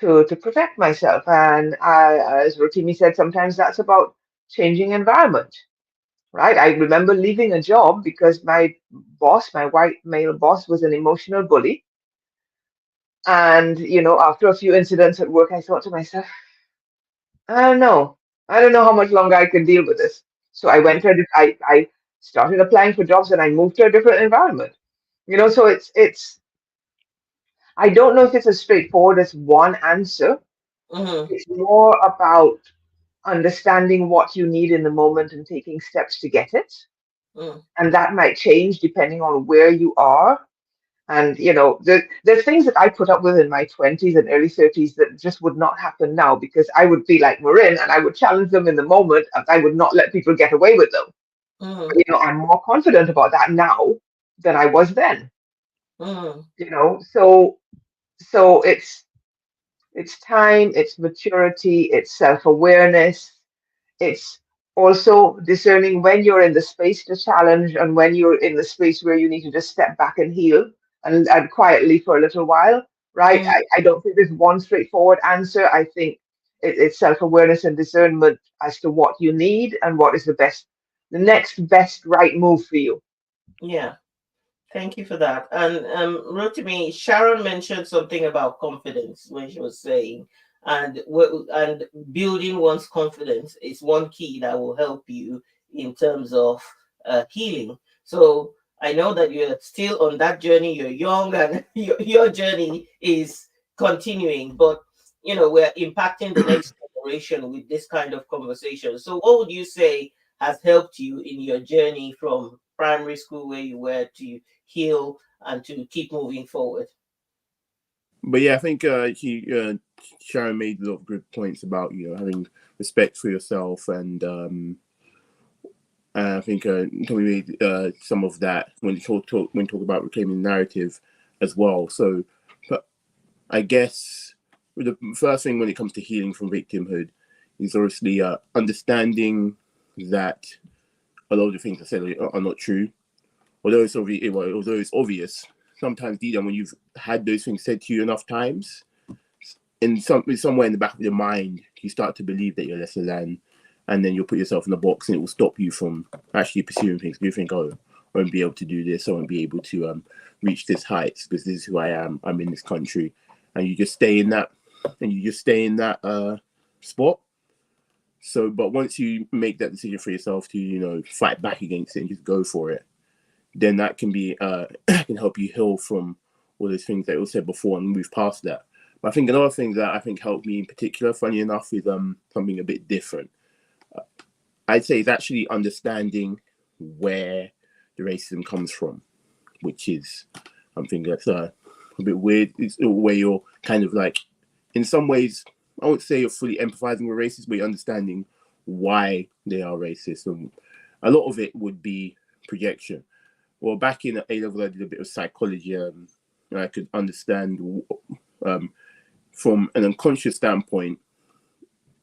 B: protect myself? And as Rotimi said, sometimes that's about changing environment, right? I remember leaving a job because my boss, my white male boss, was an emotional bully. And, after a few incidents at work, I thought to myself, I don't know. I don't know how much longer I can deal with this. So I went to I started applying for jobs and I moved to a different environment. So it's I don't know if it's as straightforward as one answer.
A: Mm-hmm.
B: It's more about understanding what you need in the moment and taking steps to get it.
A: Mm.
B: And that might change depending on where you are. And there's things that I put up with in my 20s and early 30s that just would not happen now because I would be like Marin and I would challenge them in the moment and I would not let people get away with them.
A: Mm-hmm.
B: But, I'm more confident about that now than I was then.
A: Mm-hmm.
B: So it's time, it's maturity, it's self-awareness. It's also discerning when you're in the space to challenge and when you're in the space where you need to just step back and heal and quietly for a little while, right?
A: Mm-hmm.
B: I don't think there's one straightforward answer. I think it's self-awareness and discernment as to what you need and what is the next best right move for you.
A: Yeah. Thank you for that. And Rotimi, Sharon mentioned something about confidence when she was saying, and building one's confidence is one key that will help you in terms of healing. So I know that you're still on that journey. You're young, and your journey is continuing. But we're impacting the next generation with this kind of conversation. So what would you say has helped you in your journey from primary school where you were to heal and to keep moving forward?
E: But yeah, I think Sharon made a lot of good points about having respect for yourself, and I think Tommy made some of that when talk about reclaiming narrative as well. So, but I guess the first thing when it comes to healing from victimhood is obviously understanding that a lot of the things I said are not true. Although it's obvious, sometimes deep down when you've had those things said to you enough times, somewhere in the back of your mind, you start to believe that you're lesser than, and then you'll put yourself in a box, and it will stop you from actually pursuing things. You think, oh, I won't be able to do this. I won't be able to reach this heights because this is who I am. I'm in this country, and you just stay in that, spot. So, but once you make that decision for yourself to fight back against it and just go for it, then that can be can help you heal from all those things that you said before and move past that. But I think another thing that I think helped me in particular, funny enough, is something a bit different. I'd say it's actually understanding where the racism comes from, which is something that's a bit weird. It's where you're kind of like, in some ways, I won't say you're fully empathizing with racists, but you're understanding why they are racist. And a lot of it would be projection. Well, back in A-level, I did a bit of psychology, and I could understand from an unconscious standpoint,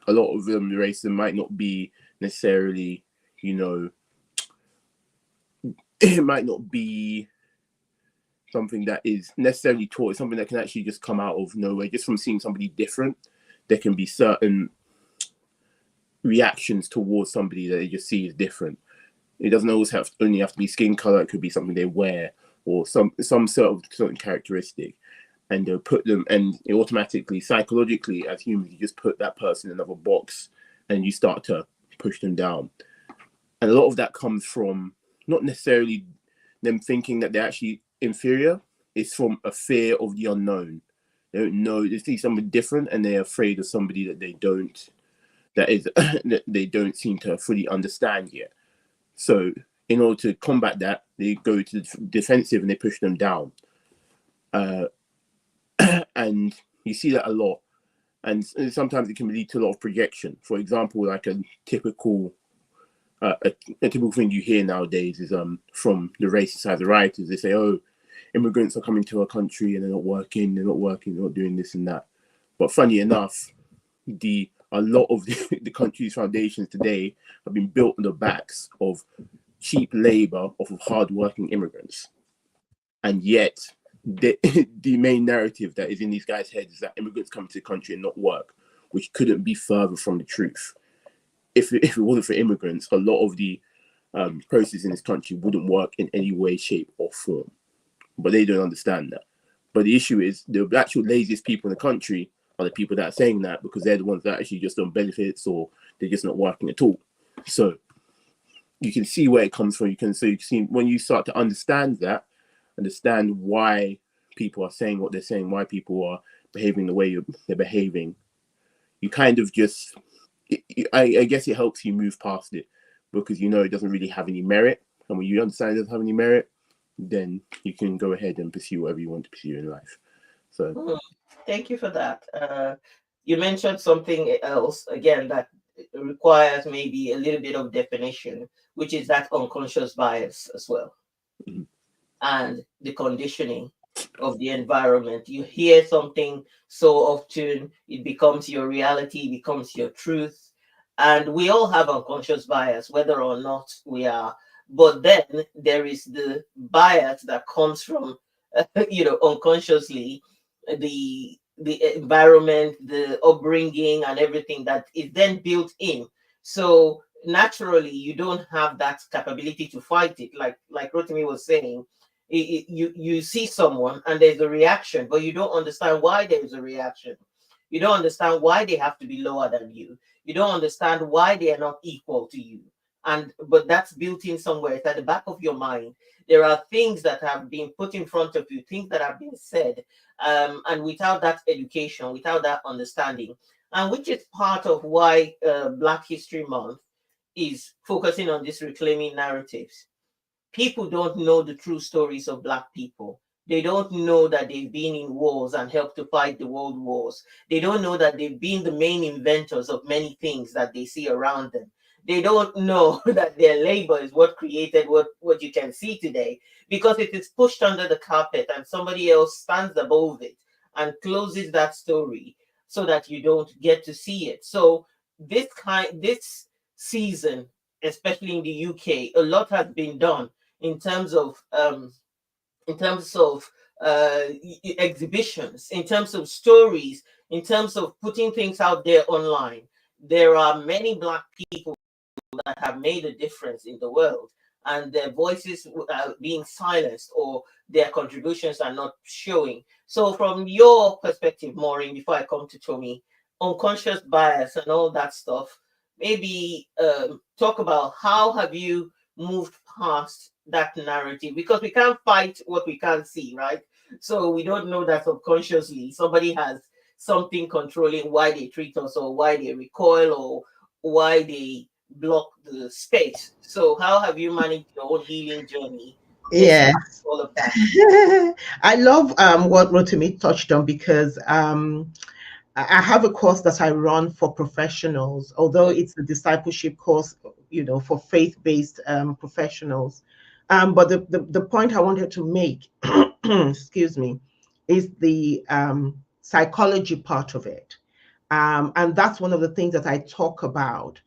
E: a lot of the racism might not be necessarily, it might not be something that is necessarily taught. It's something that can actually just come out of nowhere. Just from seeing somebody different, there can be certain reactions towards somebody that they just see as different. It doesn't always only have to be skin color. It could be something they wear or some sort of certain characteristic, and they'll put them, and it automatically, psychologically, as humans, you just put that person in another box, and you start to push them down. And a lot of that comes from not necessarily them thinking that they're actually inferior. It's from a fear of the unknown. They don't know. They see something different, and they're afraid of somebody that they don't. That they don't seem to fully understand yet. So in order to combat that, they go to the defensive and they push them down. And you see that a lot. And sometimes it can lead to a lot of projection. For example, like a typical thing you hear nowadays is from the racist side, the rioters. They say, "Oh, immigrants are coming to our country and they're not working, they're not doing this and that. But funny enough, a lot of the country's foundations today have been built on the backs of cheap labor of hard-working immigrants. And yet, the main narrative that is in these guys' heads is that immigrants come to the country and not work, which couldn't be further from the truth. If it wasn't for immigrants, a lot of the processes in this country wouldn't work in any way, shape, or form. But they don't understand that. But the issue is the actual laziest people in the country are the people that are saying that, because they're the ones that actually just on benefits or they're just not working at all. So you can see where it comes from. You can see when you start to understand why people are saying what they're saying, why people are behaving the way they're behaving. You kind of just, I guess it helps you move past it, because you know it doesn't really have any merit. And when you understand it doesn't have any merit, then you can go ahead and pursue whatever you want to pursue in life. So
A: thank you for that. You mentioned something else again that requires maybe a little bit of definition, which is that unconscious bias as well.
E: Mhm.
A: And the conditioning of the environment. You hear something so often, it becomes your reality, becomes your truth. And we all have unconscious bias, whether or not we are. But then there is the bias that comes from, unconsciously, the environment, the upbringing, and everything that is then built in. So naturally, you don't have that capability to fight it. Like Rotimi was saying, you see someone and there's a reaction, but you don't understand why there's a reaction. You don't understand why they have to be lower than you. You don't understand why they are not equal to you. But that's built in somewhere. It's at the back of your mind. There are things that have been put in front of you, things that have been said, and without that education, without that understanding, and which is part of why Black History Month is focusing on this reclaiming narratives. People don't know the true stories of Black people. They don't know that they've been in wars and helped to fight the world wars. They don't know that they've been the main inventors of many things that they see around them. They don't know that their labor is what created what you can see today, because it is pushed under the carpet and somebody else stands above it and closes that story so that you don't get to see it. So this season, especially in the UK, a lot has been done in terms of exhibitions, in terms of stories, in terms of putting things out there online. There are many Black people that have made a difference in the world, and their voices are being silenced, or their contributions are not showing. So from your perspective, Maureen, before I come to Tommy, unconscious bias and all that stuff, maybe talk about how have you moved past that narrative, because we can't fight what we can't see, right? So we don't know that subconsciously somebody has something controlling why they treat us, or why they recoil, or why they block the space. So how have you managed your own healing journey
C: Yeah.
A: despite all of that?
C: I love what Rotimi touched on, because I have a course that I run for professionals, although it's a discipleship course, for faith-based professionals. But the point I wanted to make, excuse me, is the psychology part of it. And that's one of the things that I talk about,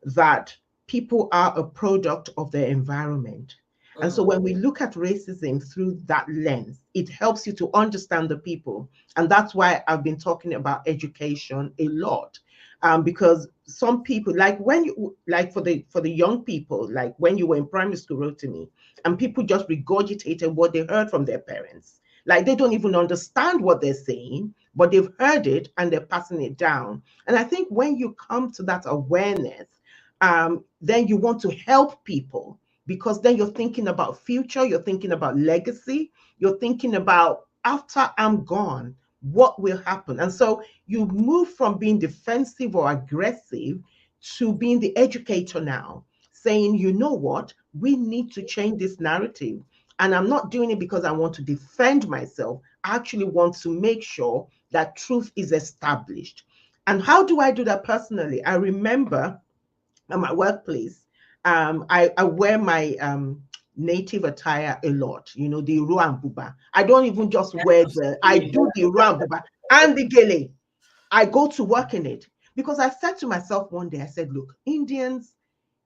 C: that people are a product of their environment. And so when we look at racism through that lens, it helps you to understand the people. And that's why I've been talking about education a lot. Because some people, like for the young people, like when you were in primary school, wrote to me, and people just regurgitated what they heard from their parents. Like they don't even understand what they're saying, but they've heard it and they're passing it down. And I think when you come to that awareness, then you want to help people, because then you're thinking about future, you're thinking about legacy, you're thinking about after I'm gone, what will happen? And so you move from being defensive or aggressive to being the educator now, saying, you know what, we need to change this narrative. And I'm not doing it because I want to defend myself. I actually want to make sure that truth is established. And how do I do that personally? I remember at my workplace, I wear my native attire a lot, the Iro and Buba. I don't even just wear I do the Iro and Buba and the Gele. I go to work in it because I said to myself one day, I said, look, Indians,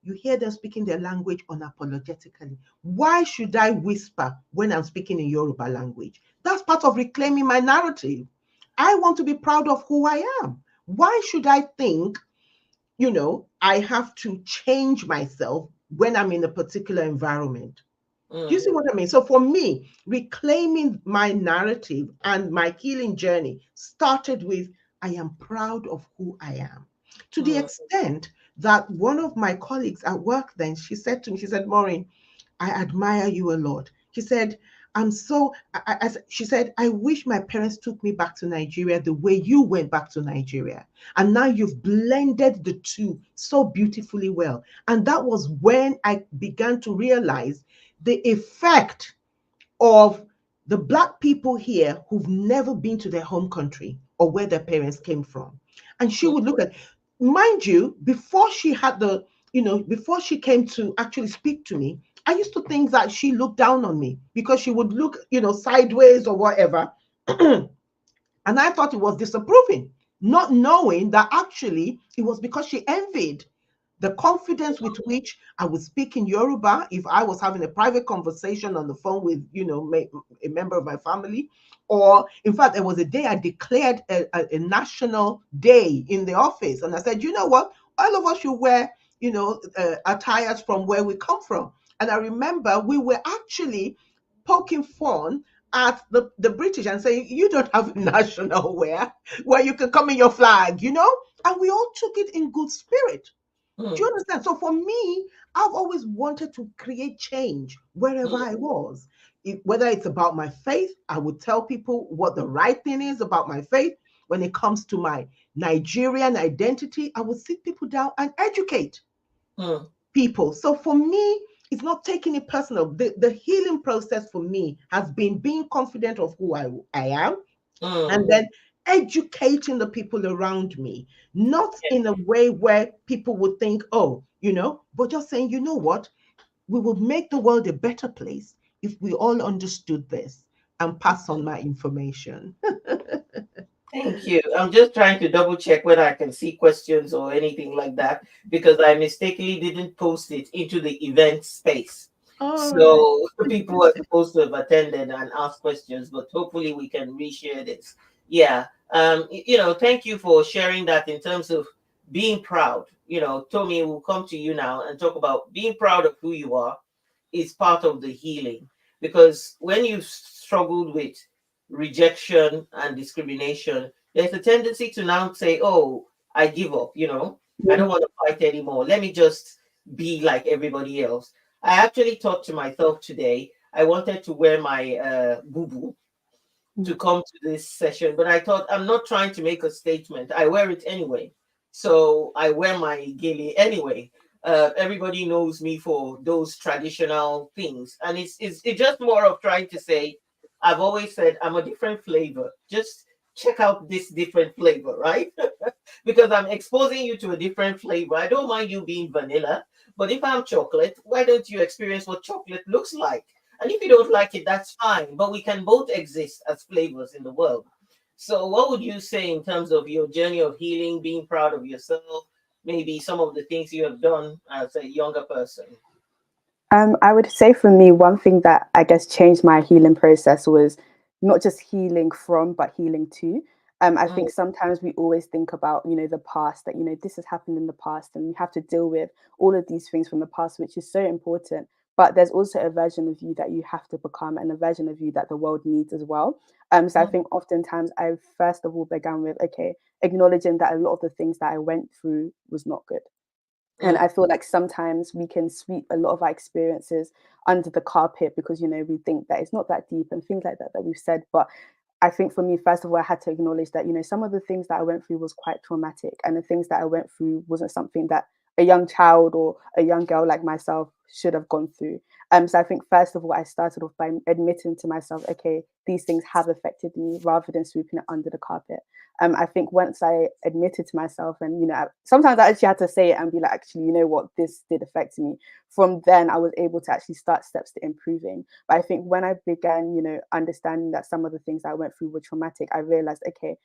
C: you hear them speaking their language unapologetically. Why should I whisper when I'm speaking in Yoruba language? That's part of reclaiming my narrative. I want to be proud of who I am. Why should I think, I have to change myself when I'm in a particular environment? Do you see what I mean? So for me, reclaiming my narrative and my healing journey started with, I am proud of who I am. To the extent that one of my colleagues at work then, she said to me, she said, Maureen, I admire you a lot. She said, she said, I wish my parents took me back to Nigeria the way you went back to Nigeria. And now you've blended the two so beautifully well. And that was when I began to realize the effect of the Black people here who've never been to their home country or where their parents came from. And she would look at, mind you, before she had before she came to actually speak to me, I used to think that she looked down on me because she would look, sideways or whatever. And I thought it was disapproving, not knowing that actually it was because she envied the confidence with which I would speak in Yoruba if I was having a private conversation on the phone with, a member of my family. Or, in fact, there was a day I declared a national day in the office. And I said, you know what? All of us should wear, attires from where we come from. And I remember we were actually poking fun at the British and saying, you don't have a national wear where you can come in your flag, And we all took it in good spirit. Do you understand? So for me, I've always wanted to create change wherever I was. Whether it's about my faith, I would tell people what the right thing is about my faith. When it comes to my Nigerian identity, I would sit people down and educate people. So for me, it's not taking it personal. The healing process for me has been being confident of who I am, and then educating the people around me, not in a way where people would think, but just saying, you know what, we will make the world a better place if we all understood this and pass on my information.
A: Thank you. I'm just trying to double check whether I can see questions or anything like that because I mistakenly didn't post it into the event space. So people are supposed to have attended and asked questions, but hopefully we can reshare this. Yeah. Thank you for sharing that in terms of being proud. Tommy, we'll come to you now and talk about being proud of who you are is part of the healing. Because when you've struggled with rejection and discrimination, there's a tendency to now say, oh, I give up, I don't want to fight anymore. Let me just be like everybody else. I actually thought to myself today, I wanted to wear my boo-boo to come to this session, but I thought I'm not trying to make a statement. I wear it anyway. So I wear my gele anyway. Everybody knows me for those traditional things. And it's just more of trying to say, I've always said I'm a different flavor. Just check out this different flavor, right? Because I'm exposing you to a different flavor. I don't mind you being vanilla, but if I'm chocolate, why don't you experience what chocolate looks like? And if you don't like it, that's fine. But we can both exist as flavors in the world. So what would you say in terms of your journey of healing, being proud of yourself, maybe some of the things you have done as a younger person?
D: I would say for me, one thing that I guess changed my healing process was not just healing from, but healing to. I think sometimes we always think about, the past, that, this has happened in the past and you have to deal with all of these things from the past, which is so important. But there's also a version of you that you have to become and a version of you that the world needs as well. So I think oftentimes I first of all began with, acknowledging that a lot of the things that I went through was not good. And I feel like sometimes we can sweep a lot of our experiences under the carpet because, we think that it's not that deep and things like that we've said. But I think for me, first of all, I had to acknowledge that, some of the things that I went through was quite traumatic. And the things that I went through wasn't something that a young child or a young girl like myself should have gone through. So I think first of all, I started off by admitting to myself, okay, these things have affected me, rather than sweeping it under the carpet. I think once I admitted to myself, and sometimes I actually had to say it and be like, actually, you know what, this did affect me. From then, I was able to actually start steps to improving. But I think when I began, understanding that some of the things I went through were traumatic, I realized, okay,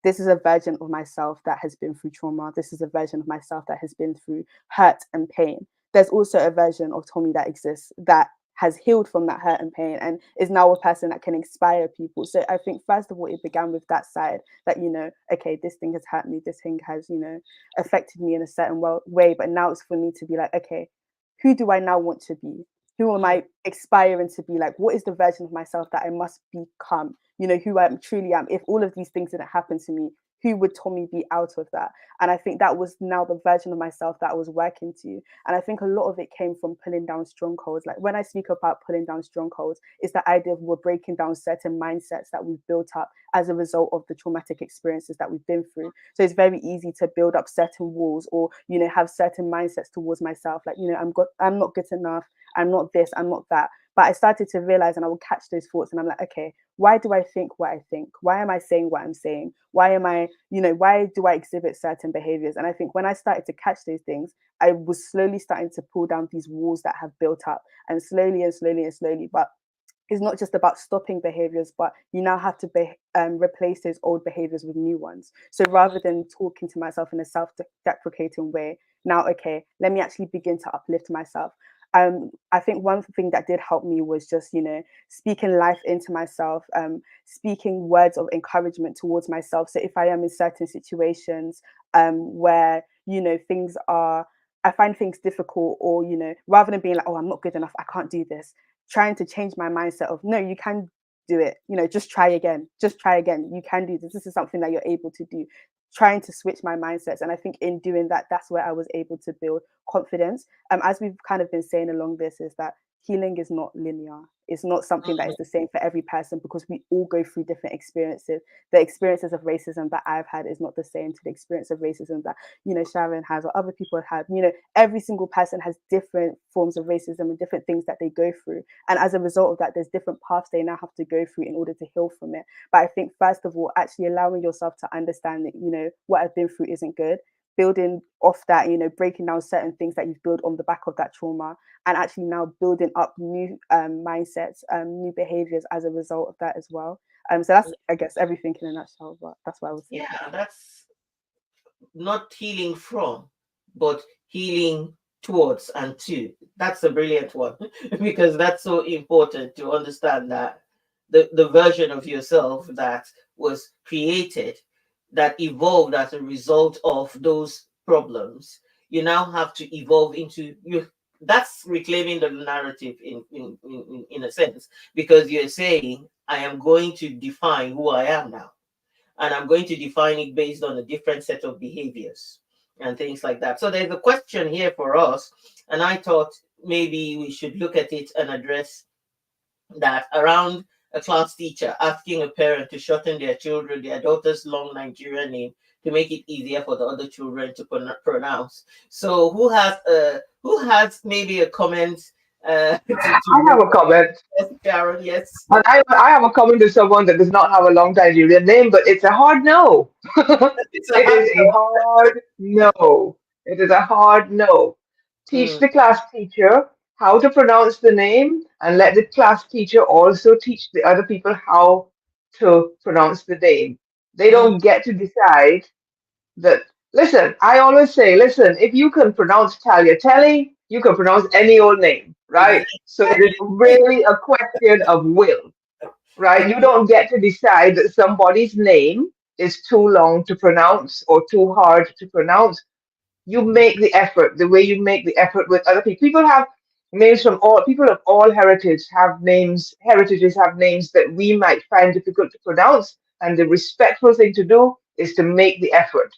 D: this is a version of myself that has been through trauma. This is a version of myself that has been through hurt and pain. There's also a version of Tommy that exists that has healed from that hurt and pain and is now a person that can inspire people. So I think first of all, it began with that side that, okay, this thing has hurt me. This thing has, affected me in a certain way. But now it's for me to be like, okay, who do I now want to be? Who am I aspiring to be? Like, what is the version of myself that I must become? Who I truly am. If all of these things didn't happen to me, who would Tommy be out of that? And I think that was now the version of myself that I was working to. And I think a lot of it came from pulling down strongholds. Like when I speak about pulling down strongholds, it's the idea of we're breaking down certain mindsets that we've built up as a result of the traumatic experiences that we've been through. So it's very easy to build up certain walls or, have certain mindsets towards myself. Like, I'm not good enough. I'm not this, I'm not that. But I started to realize, and I would catch those thoughts and I'm like, okay, why do I think what I think? Why am I saying what I'm saying? Why am I, why do I exhibit certain behaviors? And I think when I started to catch those things, I was slowly starting to pull down these walls that have built up, and slowly and slowly and slowly. But it's not just about stopping behaviors, but you now have to replace those old behaviors with new ones. So rather than talking to myself in a self-deprecating way, now, okay, let me actually begin to uplift myself. I think one thing that did help me was just, speaking life into myself, speaking words of encouragement towards myself. So if I am in certain situations where, I find things difficult, or, rather than being like, oh, I'm not good enough, I can't do this, trying to change my mindset of, no, you can do it. Just try again. Just try again. You can do this. This is something that you're able to do. Trying to switch my mindsets. And I think in doing that, that's where I was able to build confidence. As we've kind of been saying along this, is that healing is not linear. It's not something that is the same for every person, because we all go through different experiences. The experiences of racism that I've had is not the same to the experience of racism that, Sharon has or other people have had. Every single person has different forms of racism and different things that they go through. And as a result of that, there's different paths they now have to go through in order to heal from it. But I think, first of all, actually allowing yourself to understand that, what I've been through isn't good. Building off that, breaking down certain things that you've built on the back of that trauma, and actually now building up new mindsets, new behaviors as a result of that as well. So that's, I guess, everything in a nutshell. But that's what I would say.
A: Yeah, that's not healing from, but healing towards and to. That's a brilliant one because that's so important to understand that the version of yourself that was created, that evolved as a result of those problems, you now have to evolve into you. That's reclaiming the narrative in a sense, because you're saying, I am going to define who I am now, and I'm going to define it based on a different set of behaviors and things like that. So there's a question here for us, and I thought maybe we should look at it and address that around a class teacher asking a parent to shorten their daughter's long Nigerian name to make it easier for the other children to pronounce. So who has maybe a comment
B: I have a comment.
A: yes, Sharon? Yes.
B: And I have a comment to someone that does not have a long Nigerian name, but it's a hard no.
A: It's a
B: It
A: hard
B: is a hard no. It is a hard no. Teach
A: no.
B: the class teacher how to pronounce the name, and let the class teacher also teach the other people how to pronounce the name. They don't get to decide that. Listen, I always say, listen, if you can pronounce Tagliatelle, you can pronounce any old name, right? So it is really a question of will, right? You don't get to decide that somebody's name is too long to pronounce or too hard to pronounce. You make the effort the way you make the effort with other people. People have names from all people of all heritages have names that we might find difficult to pronounce. And the respectful thing to do is to make the effort.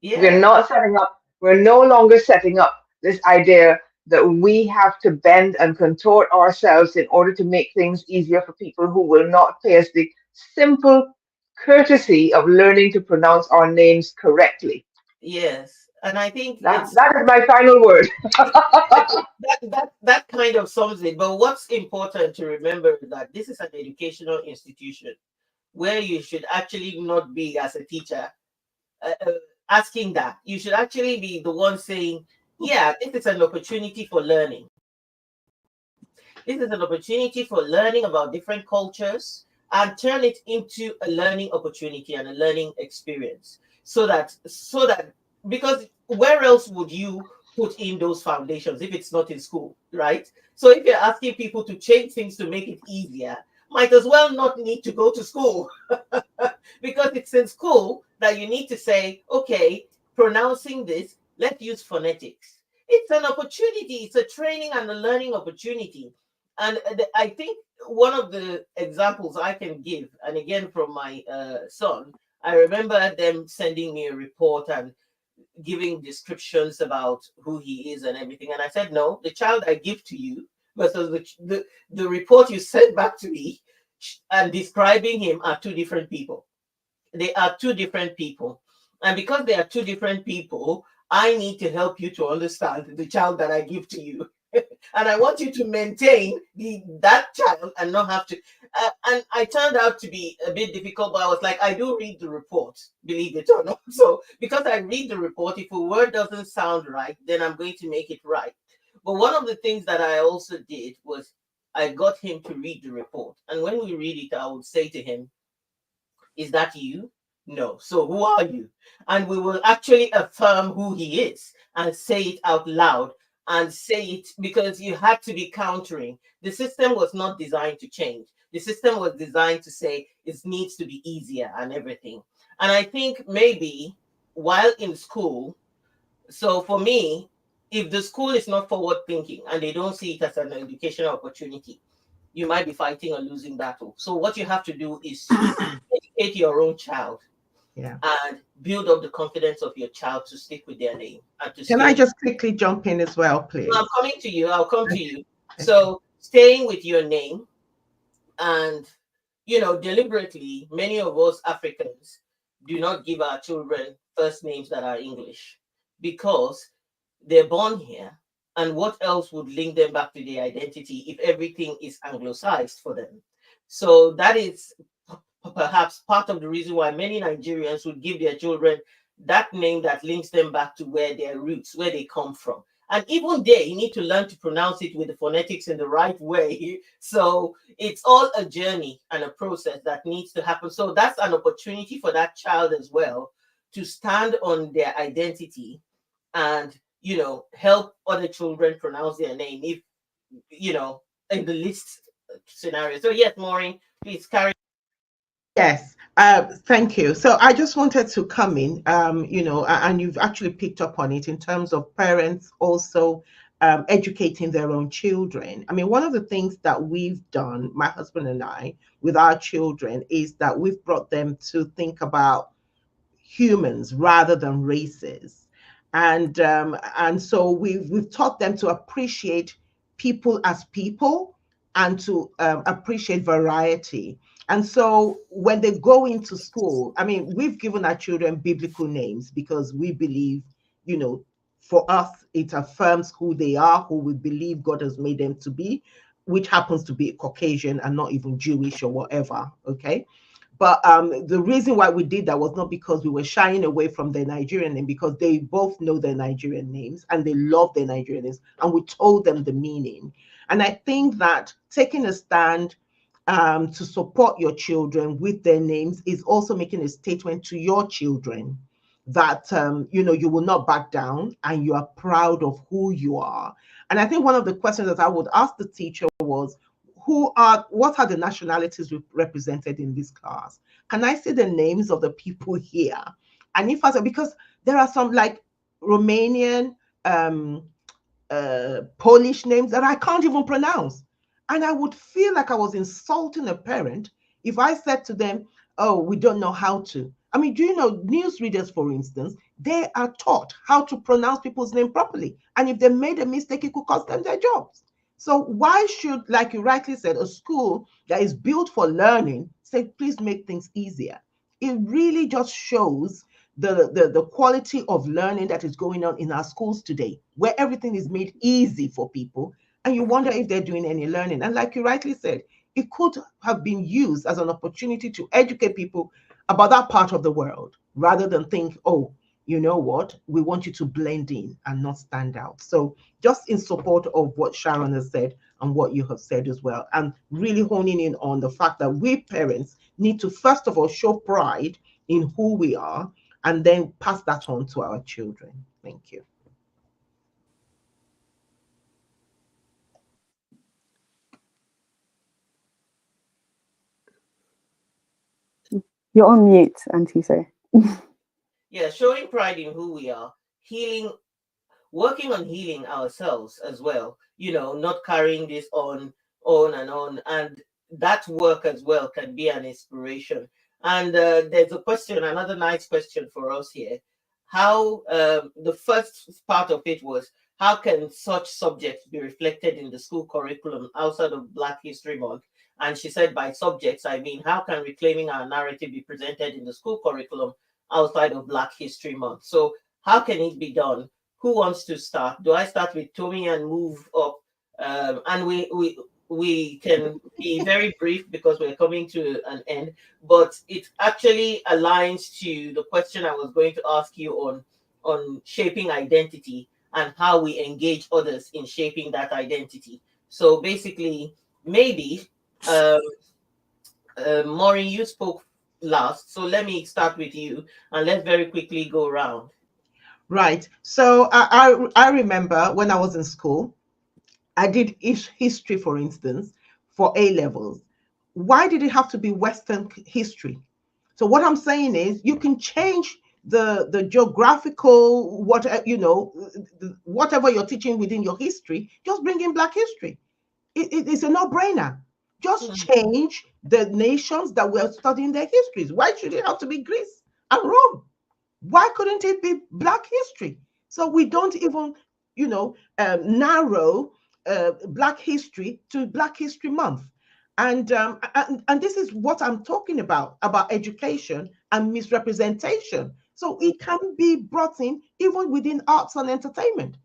B: We're
A: Yeah.
B: not setting up, we're no longer setting up this idea that we have to bend and contort ourselves in order to make things easier for people who will not pay us the simple courtesy of learning to pronounce our names correctly.
A: Yes. And I think
B: That is my final word.
A: that kind of sums it. But what's important to remember is that this is an educational institution where you should actually not be, as a teacher, asking that. You should actually be the one saying, yeah, this is an opportunity for learning. This is an opportunity for learning about different cultures, and turn it into a learning opportunity and a learning experience. So that because where else would you put in those foundations if it's not in school, right? So if you're asking people to change things to make it easier, might as well not need to go to school. Because it's in school that you need to say, okay, pronouncing this, let's use phonetics. It's an opportunity, it's a training and a learning opportunity. And I think one of the examples I can give, and again from my son, I remember them sending me a report and giving descriptions about who he is and everything. And I said, no, the child I give to you versus the report you sent back to me and describing him are two different people. They are two different people. And because they are two different people, I need to help you to understand the child that I give to you. And I want you to maintain that child and not have to. And I turned out to be a bit difficult, but I was like, I do read the report, believe it or not. So because I read the report, if a word doesn't sound right, then I'm going to make it right. But one of the things that I also did was I got him to read the report. And when we read it, I would say to him, is that you? No. So who are you? And we will actually affirm who he is and say it out loud and say it because you had to be countering. The system was not designed to change. The system was designed to say it needs to be easier and everything. And I think maybe while in school, so for me, if the school is not forward thinking and they don't see it as an educational opportunity, you might be fighting a losing battle. So what you have to do is to educate your own child,
C: Yeah.
A: and build up the confidence of your child to stick with their name and to
C: Can
A: stay.
C: I just quickly jump in as well, please?
A: I'm coming to you. I'll come to you. So staying with your name, and deliberately, many of us Africans do not give our children first names that are English because they're born here. And what else would link them back to their identity if everything is anglicized for them? So that is perhaps part of the reason why many Nigerians would give their children that name that links them back to where their roots, where they come from. And even there, you need to learn to pronounce it with the phonetics in the right way. So it's all a journey and a process that needs to happen. So that's an opportunity for that child as well to stand on their identity and, help other children pronounce their name if, in the list scenario. So yes, Maureen, please carry.
C: Yes, thank you. So I just wanted to come in, and you've actually picked up on it in terms of parents also educating their own children. I mean, one of the things that we've done, my husband and I, with our children is that we've brought them to think about humans rather than races. And so we've taught them to appreciate people as people and to appreciate variety. And so when they go into school, I mean, we've given our children biblical names because we believe, for us, it affirms who they are, who we believe God has made them to be, which happens to be Caucasian and not even Jewish or whatever. Okay. But the reason why we did that was not because we were shying away from their Nigerian name, because they both know their Nigerian names and they love their Nigerian names, and we told them the meaning. And I think that taking a stand to support your children with their names is also making a statement to your children that you will not back down and you are proud of who you are. And I think one of the questions that I would ask the teacher was, what are the nationalities represented in this class? Can I see the names of the people here? And if I say, because there are some like Romanian, Polish names that I can't even pronounce. And I would feel like I was insulting a parent if I said to them, oh, we don't know how to. I mean, do you know, newsreaders, for instance, they are taught how to pronounce people's name properly. And if they made a mistake, it could cost them their jobs. So why should, like you rightly said, a school that is built for learning say, please make things easier? It really just shows the quality of learning that is going on in our schools today, where everything is made easy for people, and you wonder if they're doing any learning. And like you rightly said, it could have been used as an opportunity to educate people about that part of the world, rather than think, oh, you know what, we want you to blend in and not stand out. So just in support of what Sharon has said and what you have said as well, and really honing in on the fact that we parents need to first of all show pride in who we are, and then pass that on to our children. Thank you.
D: You're on mute, Auntie, sorry.
A: Yeah, showing pride in who we are, healing, working on healing ourselves as well, not carrying this on and on. And that work as well can be an inspiration. And there's a question, another nice question for us here. How the first part of it was, how can such subjects be reflected in the school curriculum outside of Black History Month? And she said, by subjects, I mean, how can reclaiming our narrative be presented in the school curriculum outside of Black History Month? So how can it be done? Who wants to start? Do I start with Tommy and move up? And we can be very brief because we're coming to an end, but it actually aligns to the question I was going to ask you on shaping identity and how we engage others in shaping that identity. So basically, maybe Maureen, you spoke last, so let me start with you and let's very quickly go around.
C: Right. So I remember when I was in school, I did history, for instance, for A levels. Why did it have to be Western history? So what I'm saying is, you can change the geographical, whatever you're teaching within your history, just bring in Black history. It's a no-brainer. Just change the nations that we're studying their histories. Why should it have to be Greece and Rome? Why couldn't it be Black history? So we don't even, narrow Black history to Black History Month. And this is what I'm talking about education and misrepresentation. So it can be brought in even within arts and entertainment.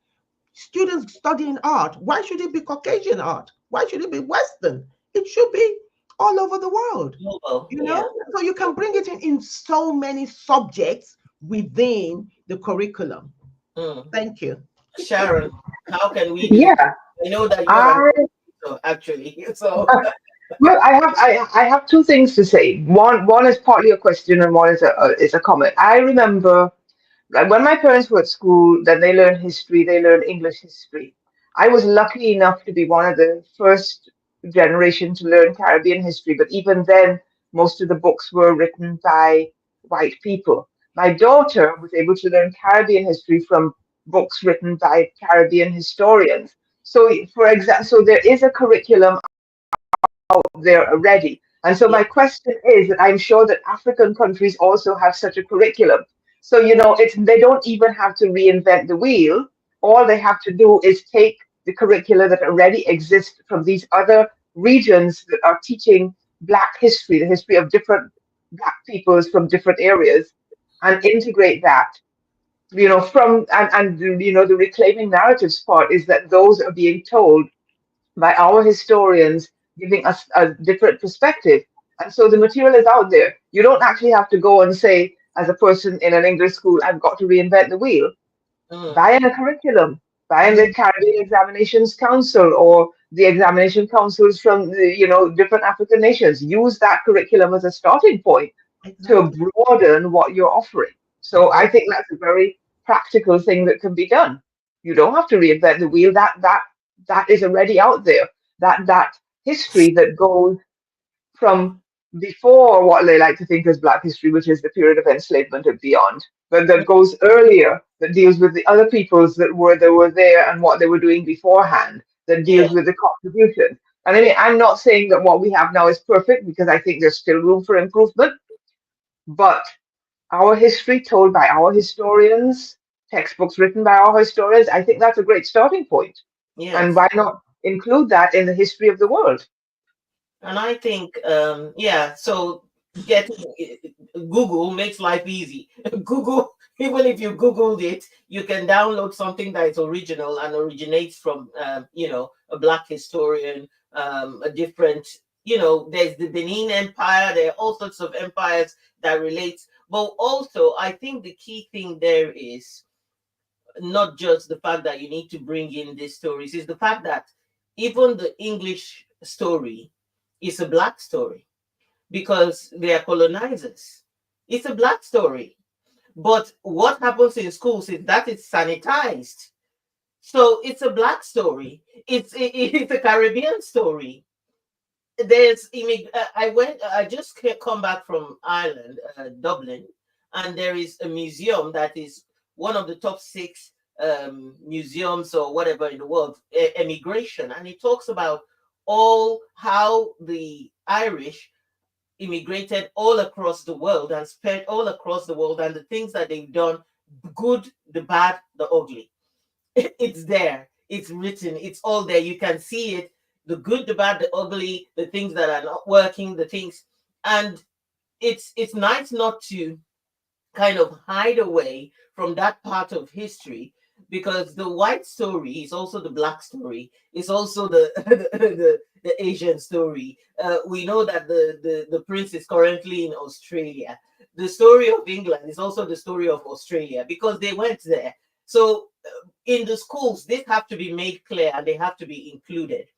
C: Students studying art, why should it be Caucasian art? Why should it be Western? It should be all over the world.
A: Yeah.
C: So you can bring it in so many subjects within the curriculum. Thank you.
A: Sharon, how can we do
B: Yeah,
A: that? I know that you
B: I
A: have actually. So
B: well, I have two things to say. One is partly a question, and one is a comment. I remember, like, when my parents were at school, then they learned history, they learned English history. I was lucky enough to be one of the first generation to learn Caribbean history, but even then, most of the books were written by white people. My daughter was able to learn Caribbean history from books written by Caribbean historians. So, for example, so there is a curriculum out there already. And so
A: yeah.
B: my question is that I'm sure that African countries also have such a curriculum. So, it's they don't even have to reinvent the wheel. All they have to do is take the curricula that already exist from these other regions that are teaching Black history, the history of different Black peoples from different areas, and integrate that. From and the reclaiming narratives part is that those are being told by our historians, giving us a different perspective. And so the material is out there. You don't actually have to go and say, as a person in an English school, I've got to reinvent the wheel. Buy in a curriculum, buy in the Caribbean Examinations Council or the examination councils from the, different African nations. Use that curriculum as a starting point to broaden what you're offering. So I think that's a very practical thing that can be done. You don't have to reinvent the wheel. That is already out there. That history that goes from before what they like to think as Black history, which is the period of enslavement and beyond, but that goes earlier, that deals with the other peoples that were there and what they were doing beforehand, that
A: Yeah.
B: deals with the contribution. And I mean, I'm not saying that what we have now is perfect because I think there's still room for improvement, but our history told by our historians, textbooks written by our historians, I think that's a great starting point. And
A: Yes.
B: why not include that in the history of the world?
A: And I think, so get Google makes life easy. Google, even if you Googled it, you can download something that is original and originates from, a Black historian, a different, there's the Benin Empire, there are all sorts of empires that relate. But also, I think the key thing there is not just the fact that you need to bring in these stories, is the fact that even the English story is a Black story because they are colonizers. It's a Black story. But what happens in schools is that it's sanitized. So it's a Black story. It's a Caribbean story. I just come back from Ireland, Dublin, and there is a museum that is one of the top 6 museums or whatever in the world, emigration, and it talks about all how the Irish immigrated all across the world and spread all across the world, and the things that they've done, good, the bad, the ugly. It's there, it's written, it's all there. You can see it, the good, the bad, the ugly, the things that are not working, the things. And it's nice not to kind of hide away from that part of history, because the white story is also the Black story, it's also the the Asian story. We know that the prince is currently in Australia. The story of England is also the story of Australia because they went there. So in the schools, this have to be made clear and they have to be included.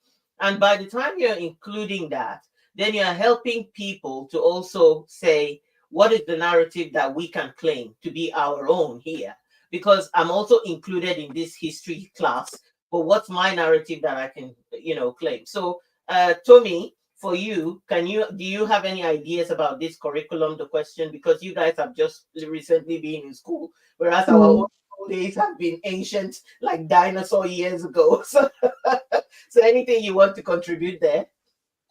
A: And by the time you're including that, then you're helping people to also say, what is the narrative that we can claim to be our own here? Because I'm also included in this history class, but what's my narrative that I can, claim? So, Tommy, for you, do you have any ideas about this curriculum? The question, because you guys have just recently been in school, whereas our own days have been ancient, like dinosaur years ago. So anything you want to contribute there?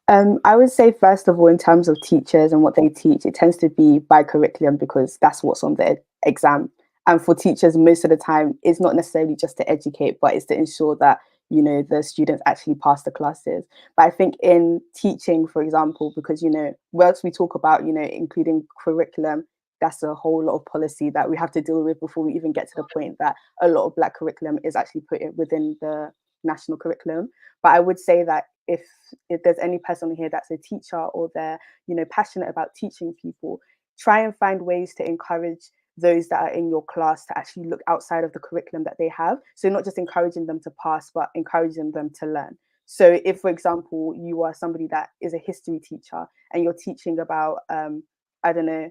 D: I would say, first of all, in terms of teachers and what they teach, it tends to be by curriculum because that's what's on the exam. And for teachers, most of the time, it's not necessarily just to educate, but it's to ensure that, the students actually pass the classes. But I think in teaching, for example, because, whilst we talk about, including curriculum, that's a whole lot of policy that we have to deal with before we even get to the point that a lot of Black curriculum is actually put within the national curriculum. But I would say that if there's any person here that's a teacher or they're passionate about teaching people, try and find ways to encourage those that are in your class to actually look outside of the curriculum that they have. So not just encouraging them to pass, but encouraging them to learn. So if, for example, you are somebody that is a history teacher and you're teaching about I don't know,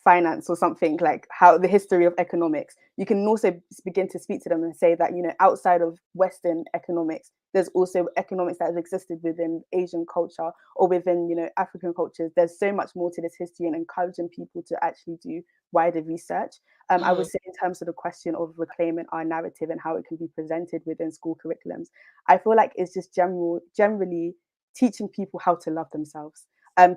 D: finance or something, like how the history of economics, you can also begin to speak to them and say that, outside of Western economics, there's also economics that has existed within Asian culture or within, African cultures. There's so much more to this history, and encouraging people to actually do wider research. I would say, in terms of the question of reclaiming our narrative and how it can be presented within school curriculums, I feel like it's just generally teaching people how to love themselves.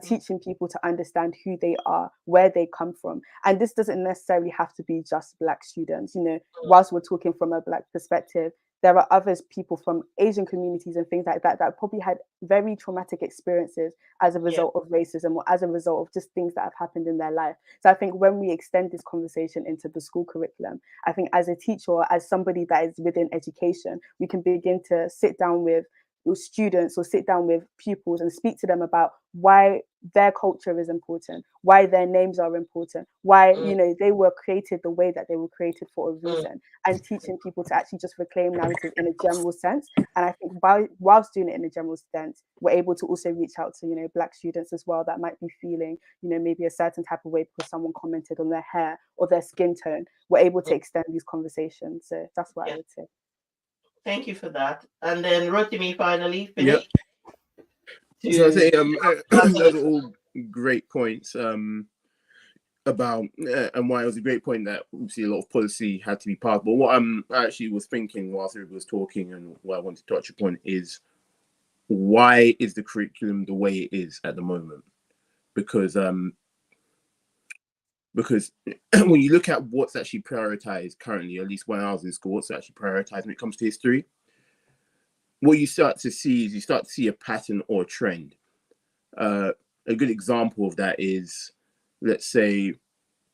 D: Teaching people to understand who they are, where they come from. And this doesn't necessarily have to be just Black students. Whilst we're talking from a Black perspective, there are others, people from Asian communities and things like that, that probably had very traumatic experiences as a result of racism or as a result of just things that have happened in their life. So I think when we extend this conversation into the school curriculum, I think as a teacher or as somebody that is within education, we can begin to sit down with students or sit down with pupils and speak to them about why their culture is important, why their names are important, why they were created the way that they were created for a reason, and teaching people to actually just reclaim narrative in a general sense. And I think whilst doing it in a general sense, we're able to also reach out to Black students as well that might be feeling maybe a certain type of way because someone commented on their hair or their skin tone. We're able to extend these conversations. So that's what I would say.
A: Thank you for that. And then Rotimi, finally finish.
E: Yep. So I say those are all great points about and why it was a great point that obviously a lot of policy had to be passed. But what I actually was thinking whilst everybody was talking, and what I wanted to touch upon is, why is the curriculum the way it is at the moment? Because when you look at what's actually prioritized currently, at least when I was in school, what's actually prioritized when it comes to history, what you start to see is a pattern or a trend. A good example of that is let's say,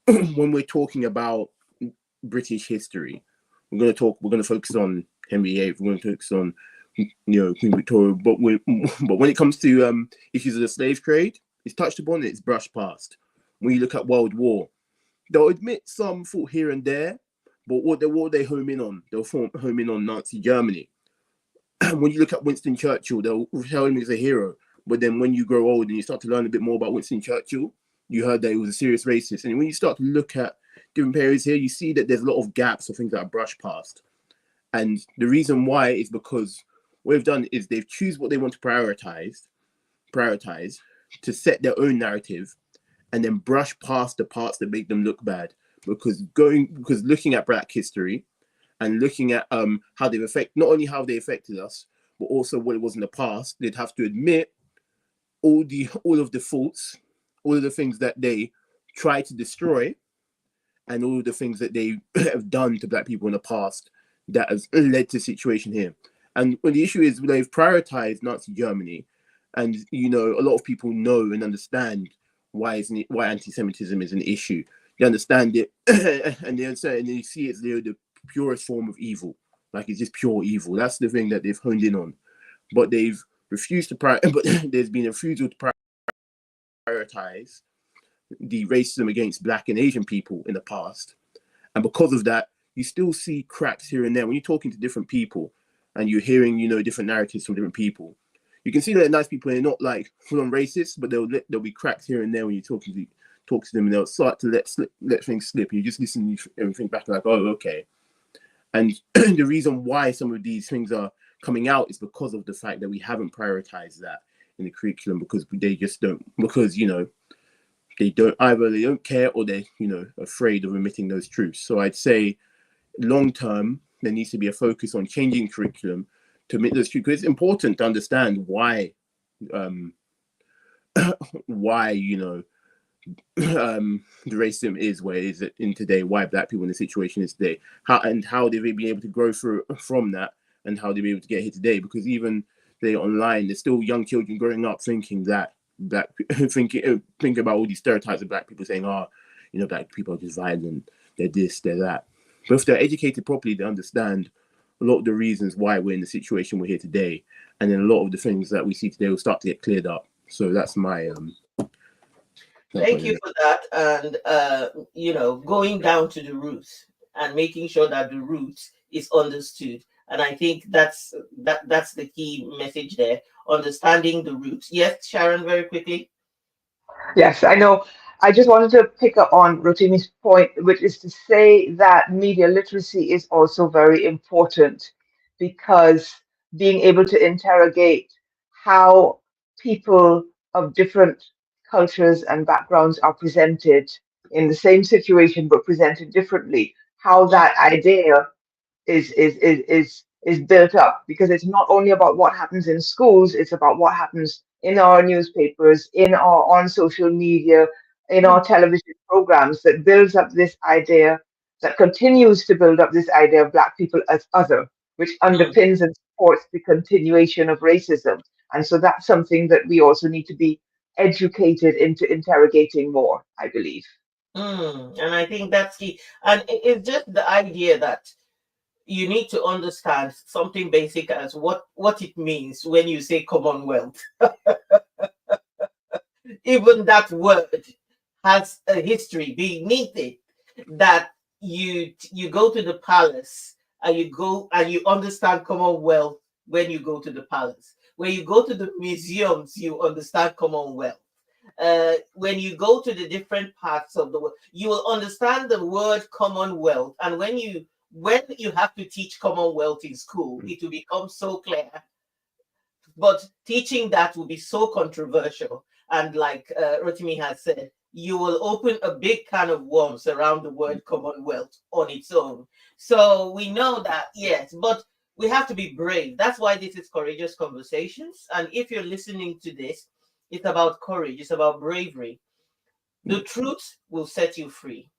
E: when we're talking about British history, we're going to focus on Henry VIII, we're going to focus on, Queen Victoria, but when it comes to issues of the slave trade, it's touched upon, it's brushed past. When you look at World War, they'll admit some fought here and there, but what they home in on? They'll home in on Nazi Germany. When you look at Winston Churchill, they'll tell him he's a hero, but then when you grow old and you start to learn a bit more about Winston Churchill, you heard that he was a serious racist. And when you start to look at different periods here, you see that there's a lot of gaps or things that are brushed past. And the reason why is because what they've done is they've choose what they want to prioritize to set their own narrative, and then brush past the parts that make them look bad. Because looking at Black history and looking at how they've not only how they affected us, but also what it was in the past, they'd have to admit all of the faults, all of the things that they tried to destroy, and all of the things that they have done to Black people in the past that has led to the situation here. And when the issue is they've prioritized Nazi Germany, and a lot of people know and understand why anti-Semitism is an issue. They understand it, and they see it's the purest form of evil, like it's just pure evil. That's the thing that they've honed in on, but they've refused to but there's been a refusal to prioritize the racism against Black and Asian people in the past, and because of that, you still see cracks here and there when you're talking to different people and you're hearing different narratives from different people. You can see that nice people are not like full-on racist, but there'll be cracks here and there when you talk to them, and they'll start to let things slip. And you just listen to everything back like, oh, okay. And the reason why some of these things are coming out is because of the fact that we haven't prioritized that in the curriculum, because they just don't, because they don't care, or they're afraid of omitting those truths. So I'd say long term there needs to be a focus on changing curriculum to admit those truths, because it's important to understand why the racism is where it is in today, why Black people in the situation is today, how they've been able to grow through from that, and how they've been able to get here today. Because even they online, there's still young children growing up thinking that think about all these stereotypes of Black people, saying, Black people are just violent, they're this, they're that. But if they're educated properly, they understand a lot of the reasons why we're in the situation we're here today, and then a lot of the things that we see today will start to get cleared up. So that's my
A: Thank you for that. And going down to the roots and making sure that the roots is understood. And I think that's the key message there, understanding the roots. Yes, Sharon, very quickly.
B: Yes, I know. I just wanted to pick up on Rotimi's point, which is to say that media literacy is also very important, because being able to interrogate how people of different cultures and backgrounds are presented in the same situation but presented differently, how that idea is built up, because it's not only about what happens in schools, it's about what happens in our newspapers, in our on social media, in our television programs, that builds up this idea, that continues to build up this idea of Black people as other, which underpins and supports the continuation of racism. And so that's something that we also need to be educated into interrogating more, I believe.
A: And I think that's key. And it's just the idea that you need to understand something basic as what it means when you say Commonwealth. Even that word has a history beneath it, that you go to the palace and you understand Commonwealth when you go to the palace. When you go to the museums, you understand Commonwealth. When you go to the different parts of the world, you will understand the word Commonwealth. And when you have to teach Commonwealth in school, it will become so clear. But teaching that will be so controversial. And like Rotimi has said, you will open a big can of worms around the word Commonwealth on its own. So we know that, yes, but we have to be brave. That's why this is Courageous Conversations. And if you're listening to this, it's about courage. It's about bravery. The truth will set you free.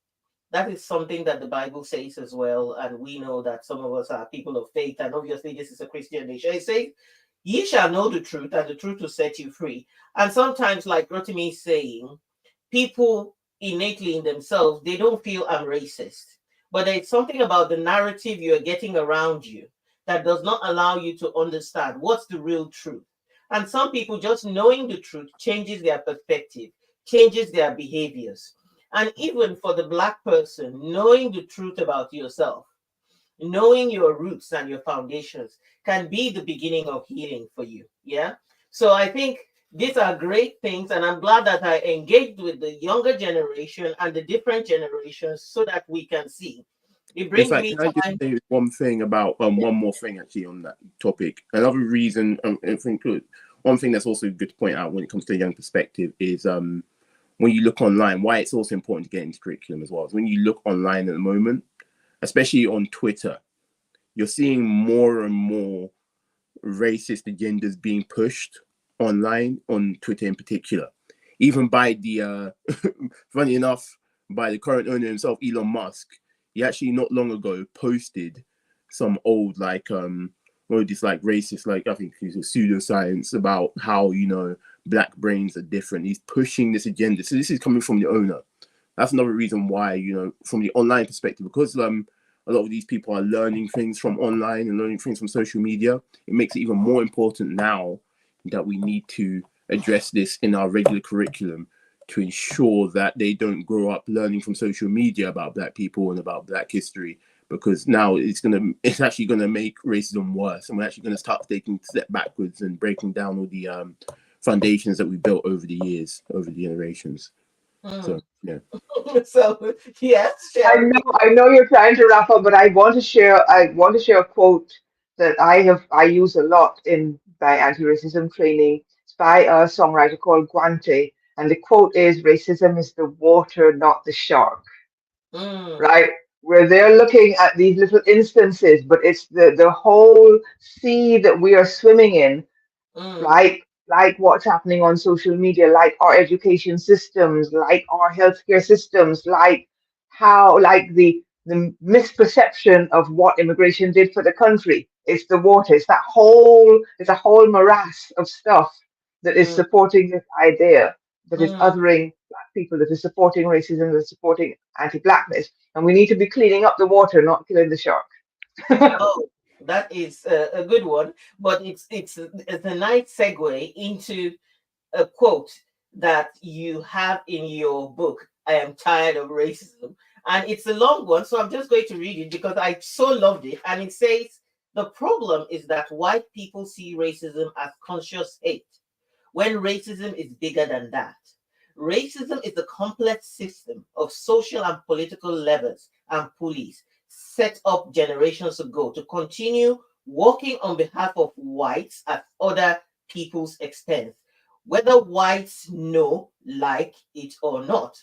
A: That is something that the Bible says as well. And we know that some of us are people of faith. And obviously, this is a Christian nation. It says, ye shall know the truth, and the truth will set you free. And sometimes, like Rotimi is saying, people, innately in themselves, they don't feel I'm racist. But there's something about the narrative you're getting around you that does not allow you to understand what's the real truth. And some people, just knowing the truth changes their perspective, changes their behaviors. And even for the Black person, knowing the truth about yourself, knowing your roots and your foundations can be the beginning of healing for you. Yeah. So I think these are great things. And I'm glad that I engaged with the younger generation and the different generations so that we can see. It
E: In
A: brings
E: fact,
A: me
E: can I just
A: time.
E: say one thing about one more thing actually on that topic? Another reason, I think one thing that's also good to point out when it comes to a young perspective is when you look online, why it's also important to get into curriculum as well. Is when you look online at the moment, especially on Twitter, you're seeing more and more racist agendas being pushed online on Twitter in particular, even by the funny enough, by the current owner himself, Elon Musk. He actually not long ago posted some old this like racist, like I think it's pseudoscience about how, you know, black brains are different. He's pushing this agenda. So this is coming from the owner. That's another reason why, you know, from the online perspective, because a lot of these people are learning things from online and learning things from social media, it makes it even more important now that we need to address this in our regular curriculum to ensure that they don't grow up learning from social media about black people and about black history, because now it's actually gonna make racism worse, and we're actually gonna start taking a step backwards and breaking down all the foundations that we built over the years, over the generations. So yeah.
A: So yes,
B: I
A: Sharon.
B: know you're trying to wrap up, but I want to share a quote that I use a lot in my anti-racism training. It's by a songwriter called Guante, and the quote is, "Racism is the water, not the shark."
A: Mm,
B: Right? Where they're looking at these little instances, but it's the whole sea that we are swimming in,
A: mm,
B: like what's happening on social media, like our education systems, like our healthcare systems, like the misperception of what immigration did for the country. It's the water. It's a whole morass of stuff that is
A: mm,
B: supporting this idea, that is
A: mm.
B: othering black people, that is supporting racism, that is supporting anti-blackness. And we need to be cleaning up the water, not killing the shark.
A: Oh, that is a good one, but it's a nice segue into a quote that you have in your book. I am tired of racism, and it's a long one, so I'm just going to read it because I so loved it. And it says, "The problem is that white people see racism as conscious hate, when racism is bigger than that. Racism is a complex system of social and political levers and pulleys set up generations ago to continue working on behalf of whites at other people's expense, whether whites know, like it or not.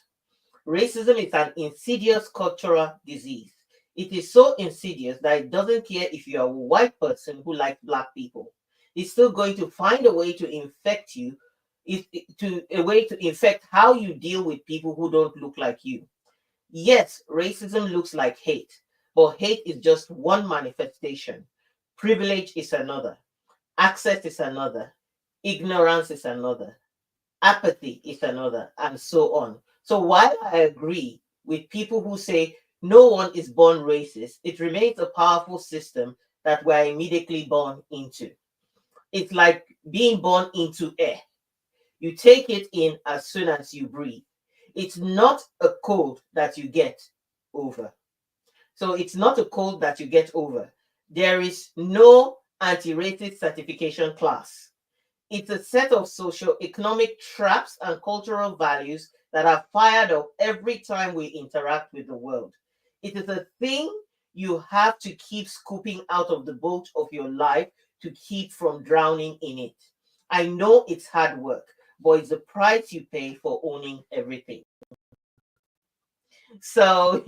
A: Racism is an insidious cultural disease. It is so insidious that it doesn't care if you're a white person who likes black people. It's still going to find a way to infect you, a way to infect how you deal with people who don't look like you. Yes, racism looks like hate, but hate is just one manifestation. Privilege is another. Access is another. Ignorance is another. Apathy is another, and so on. So while I agree with people who say no one is born racist, it remains a powerful system that we're immediately born into. It's like being born into air. You take it in as soon as you breathe. It's not a cold that you get over. So it's not a cold that you get over. There is no anti-racist certification class. It's a set of socio-economic traps and cultural values that are fired up every time we interact with the world. It is a thing you have to keep scooping out of the boat of your life to keep from drowning in it. I know it's hard work, but it's the price you pay for owning everything. So,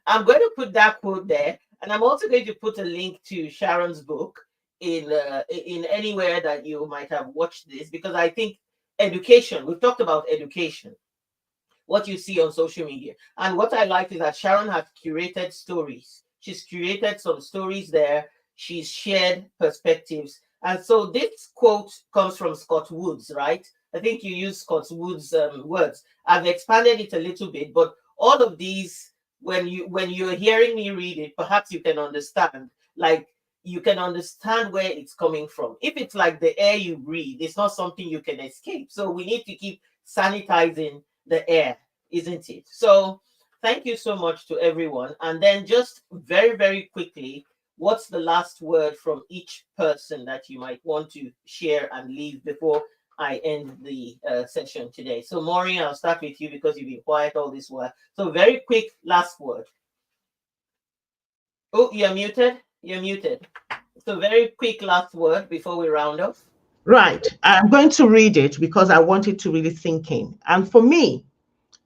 A: I'm going to put that quote there, and I'm also going to put a link to Sharon's book in anywhere that you might have watched this, because I think education, we've talked about education, what you see on social media. And what I like is that Sharon has curated stories. She's curated some stories there. She's shared perspectives. And so this quote comes from Scott Woods, right? I think you used Scott Wood's words. I've expanded it a little bit, but all of these, when you're hearing me read it, perhaps you can understand. Like, you can understand where it's coming from. If it's like the air you breathe, it's not something you can escape. So we need to keep sanitizing the air, isn't it? So thank you so much to everyone. And then just very, very quickly, what's the last word from each person that you might want to share and leave before I end the session today? So Maureen, I'll start with you because you've been quiet all this while. So very quick last word. Oh, you're muted. You're muted. So very quick last word before we round off.
C: Right. I'm going to read it because I want it to really sink in. And for me,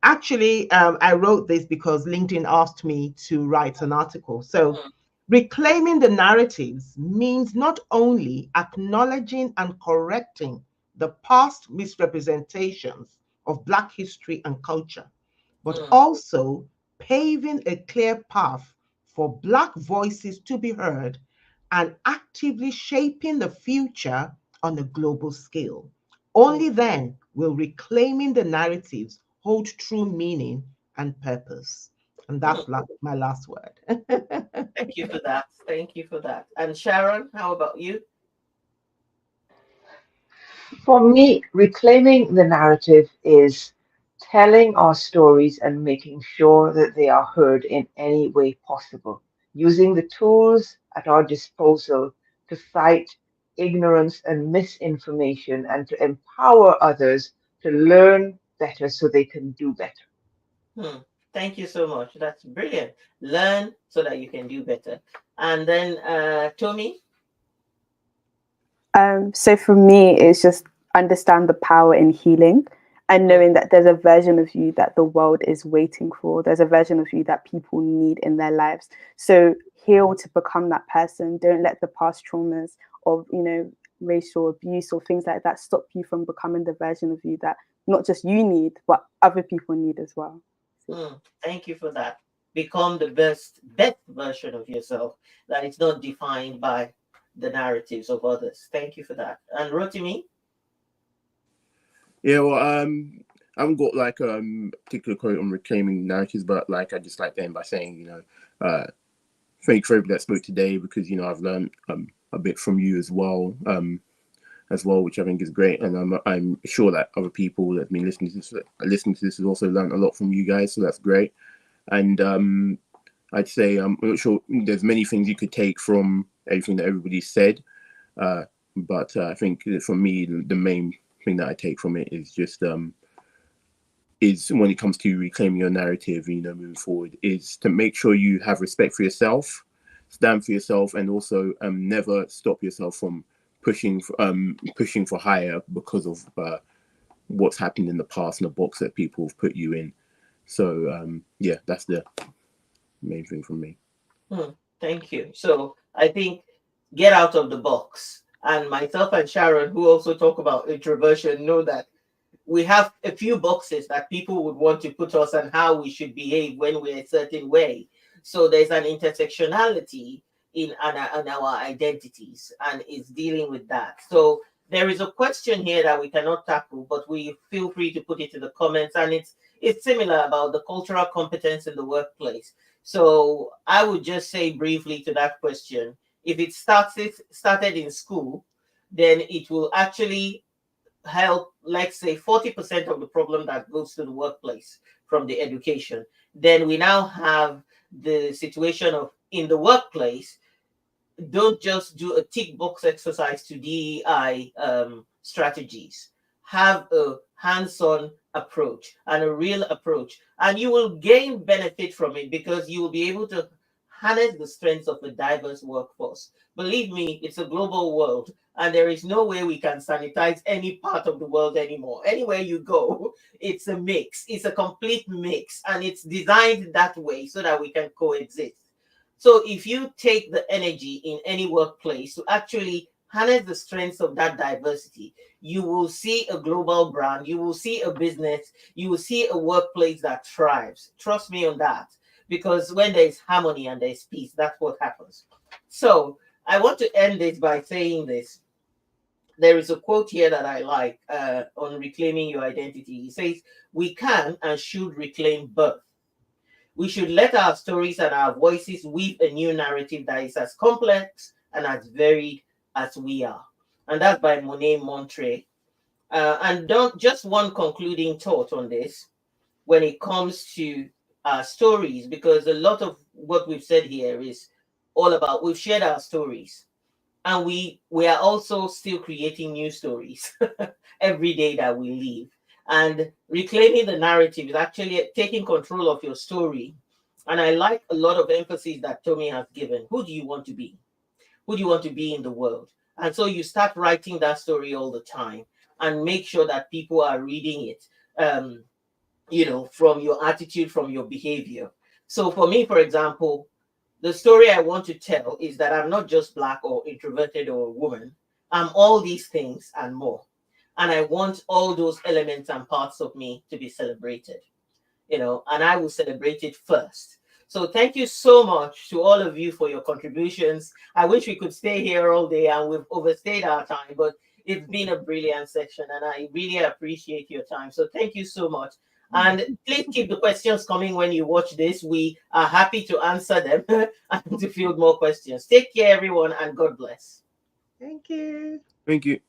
C: actually, I wrote this because LinkedIn asked me to write an article. So reclaiming the narratives means not only acknowledging and correcting the past misrepresentations of Black history and culture, but also paving a clear path for Black voices to be heard and actively shaping the future on a global scale. Only then will reclaiming the narratives hold true meaning and purpose. And that's my last word.
A: Thank you for that. Thank you for that. And Sharon, how about you?
B: For me, reclaiming the narrative is telling our stories and making sure that they are heard in any way possible, using the tools at our disposal to fight ignorance and misinformation and to empower others to learn better so they can do better.
A: Thank you so much. That's brilliant. Learn so that you can do better. And then Tommy?
D: So for me, it's just understand the power in healing and knowing that there's a version of you that the world is waiting for. There's a version of you that people need in their lives. So heal to become that person. Don't let the past traumas of, racial abuse or things like that stop you from becoming the version of you that not just you need, but other people need as well.
A: Thank you for that. Become the best version of yourself that is not defined by the narratives of others. Thank you for that. And Rotimi?
E: Yeah, well, I haven't got like a particular quote on reclaiming narratives, but like I just like to end by saying, thank you for everybody that spoke today because I've learned a bit from you as well, which I think is great, and I'm sure that other people that have been listening to this have also learned a lot from you guys, so that's great. And I'd say I'm not sure there's many things you could take from everything that everybody said, but I think for me the main thing that I take from it is just is when it comes to reclaiming your narrative, moving forward, is to make sure you have respect for yourself, stand for yourself, and also never stop yourself from pushing for higher because of what's happened in the past and the box that people have put you in. So yeah, that's the main thing from me.
A: Thank you. So I think get out of the box. And myself and Sharon, who also talk about introversion, know that we have a few boxes that people would want to put us and how we should behave when we're a certain way. So there's an intersectionality in our identities, and it's dealing with that. So there is a question here that we cannot tackle, but we feel free to put it in the comments, and it's similar about the cultural competence in the workplace. So I would just say briefly to that question, if it started in school, then it will actually help, let's say 40% of the problem that goes to the workplace from the education. Then we now have the situation of in the workplace, don't just do a tick box exercise to DEI strategies. Have a hands-on approach and a real approach, and you will gain benefit from it because you will be able to harness the strengths of a diverse workforce. Believe me, it's a global world, and there is no way we can sanitize any part of the world anymore. Anywhere you go, it's a mix. It's a complete mix, and it's designed that way so that we can coexist. So if you take the energy in any workplace to actually harness the strengths of that diversity, you will see a global brand, you will see a business, you will see a workplace that thrives. Trust me on that. Because when there's harmony and there's peace, that's what happens. So I want to end this by saying this. there is a quote here that I like on reclaiming your identity. He says, "We can and should reclaim birth. We should let our stories and our voices weave a new narrative that is as complex and as varied as we are." And that's by Monet Montre. And don't just one concluding thought on this when it comes to stories, because a lot of what we've said here is all about we've shared our stories, and we are also still creating new stories every day that we live. And reclaiming the narrative is actually taking control of your story. And I like a lot of emphasis that Tommy has given. Who do you want to be? Who do you want to be in the world? And so you start writing that story all the time and make sure that people are reading it, from your attitude, from your behavior. So for me, for example, the story I want to tell is that I'm not just Black or introverted or a woman. I'm all these things and more. And I want all those elements and parts of me to be celebrated, and I will celebrate it first. So thank you so much to all of you for your contributions. I wish we could stay here all day, and we've overstayed our time, but it's been a brilliant section and I really appreciate your time. So thank you so much. And please keep the questions coming when you watch this. We are happy to answer them and to field more questions. Take care, everyone, and God bless.
C: Thank you.
E: Thank you.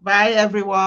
C: Bye, everyone.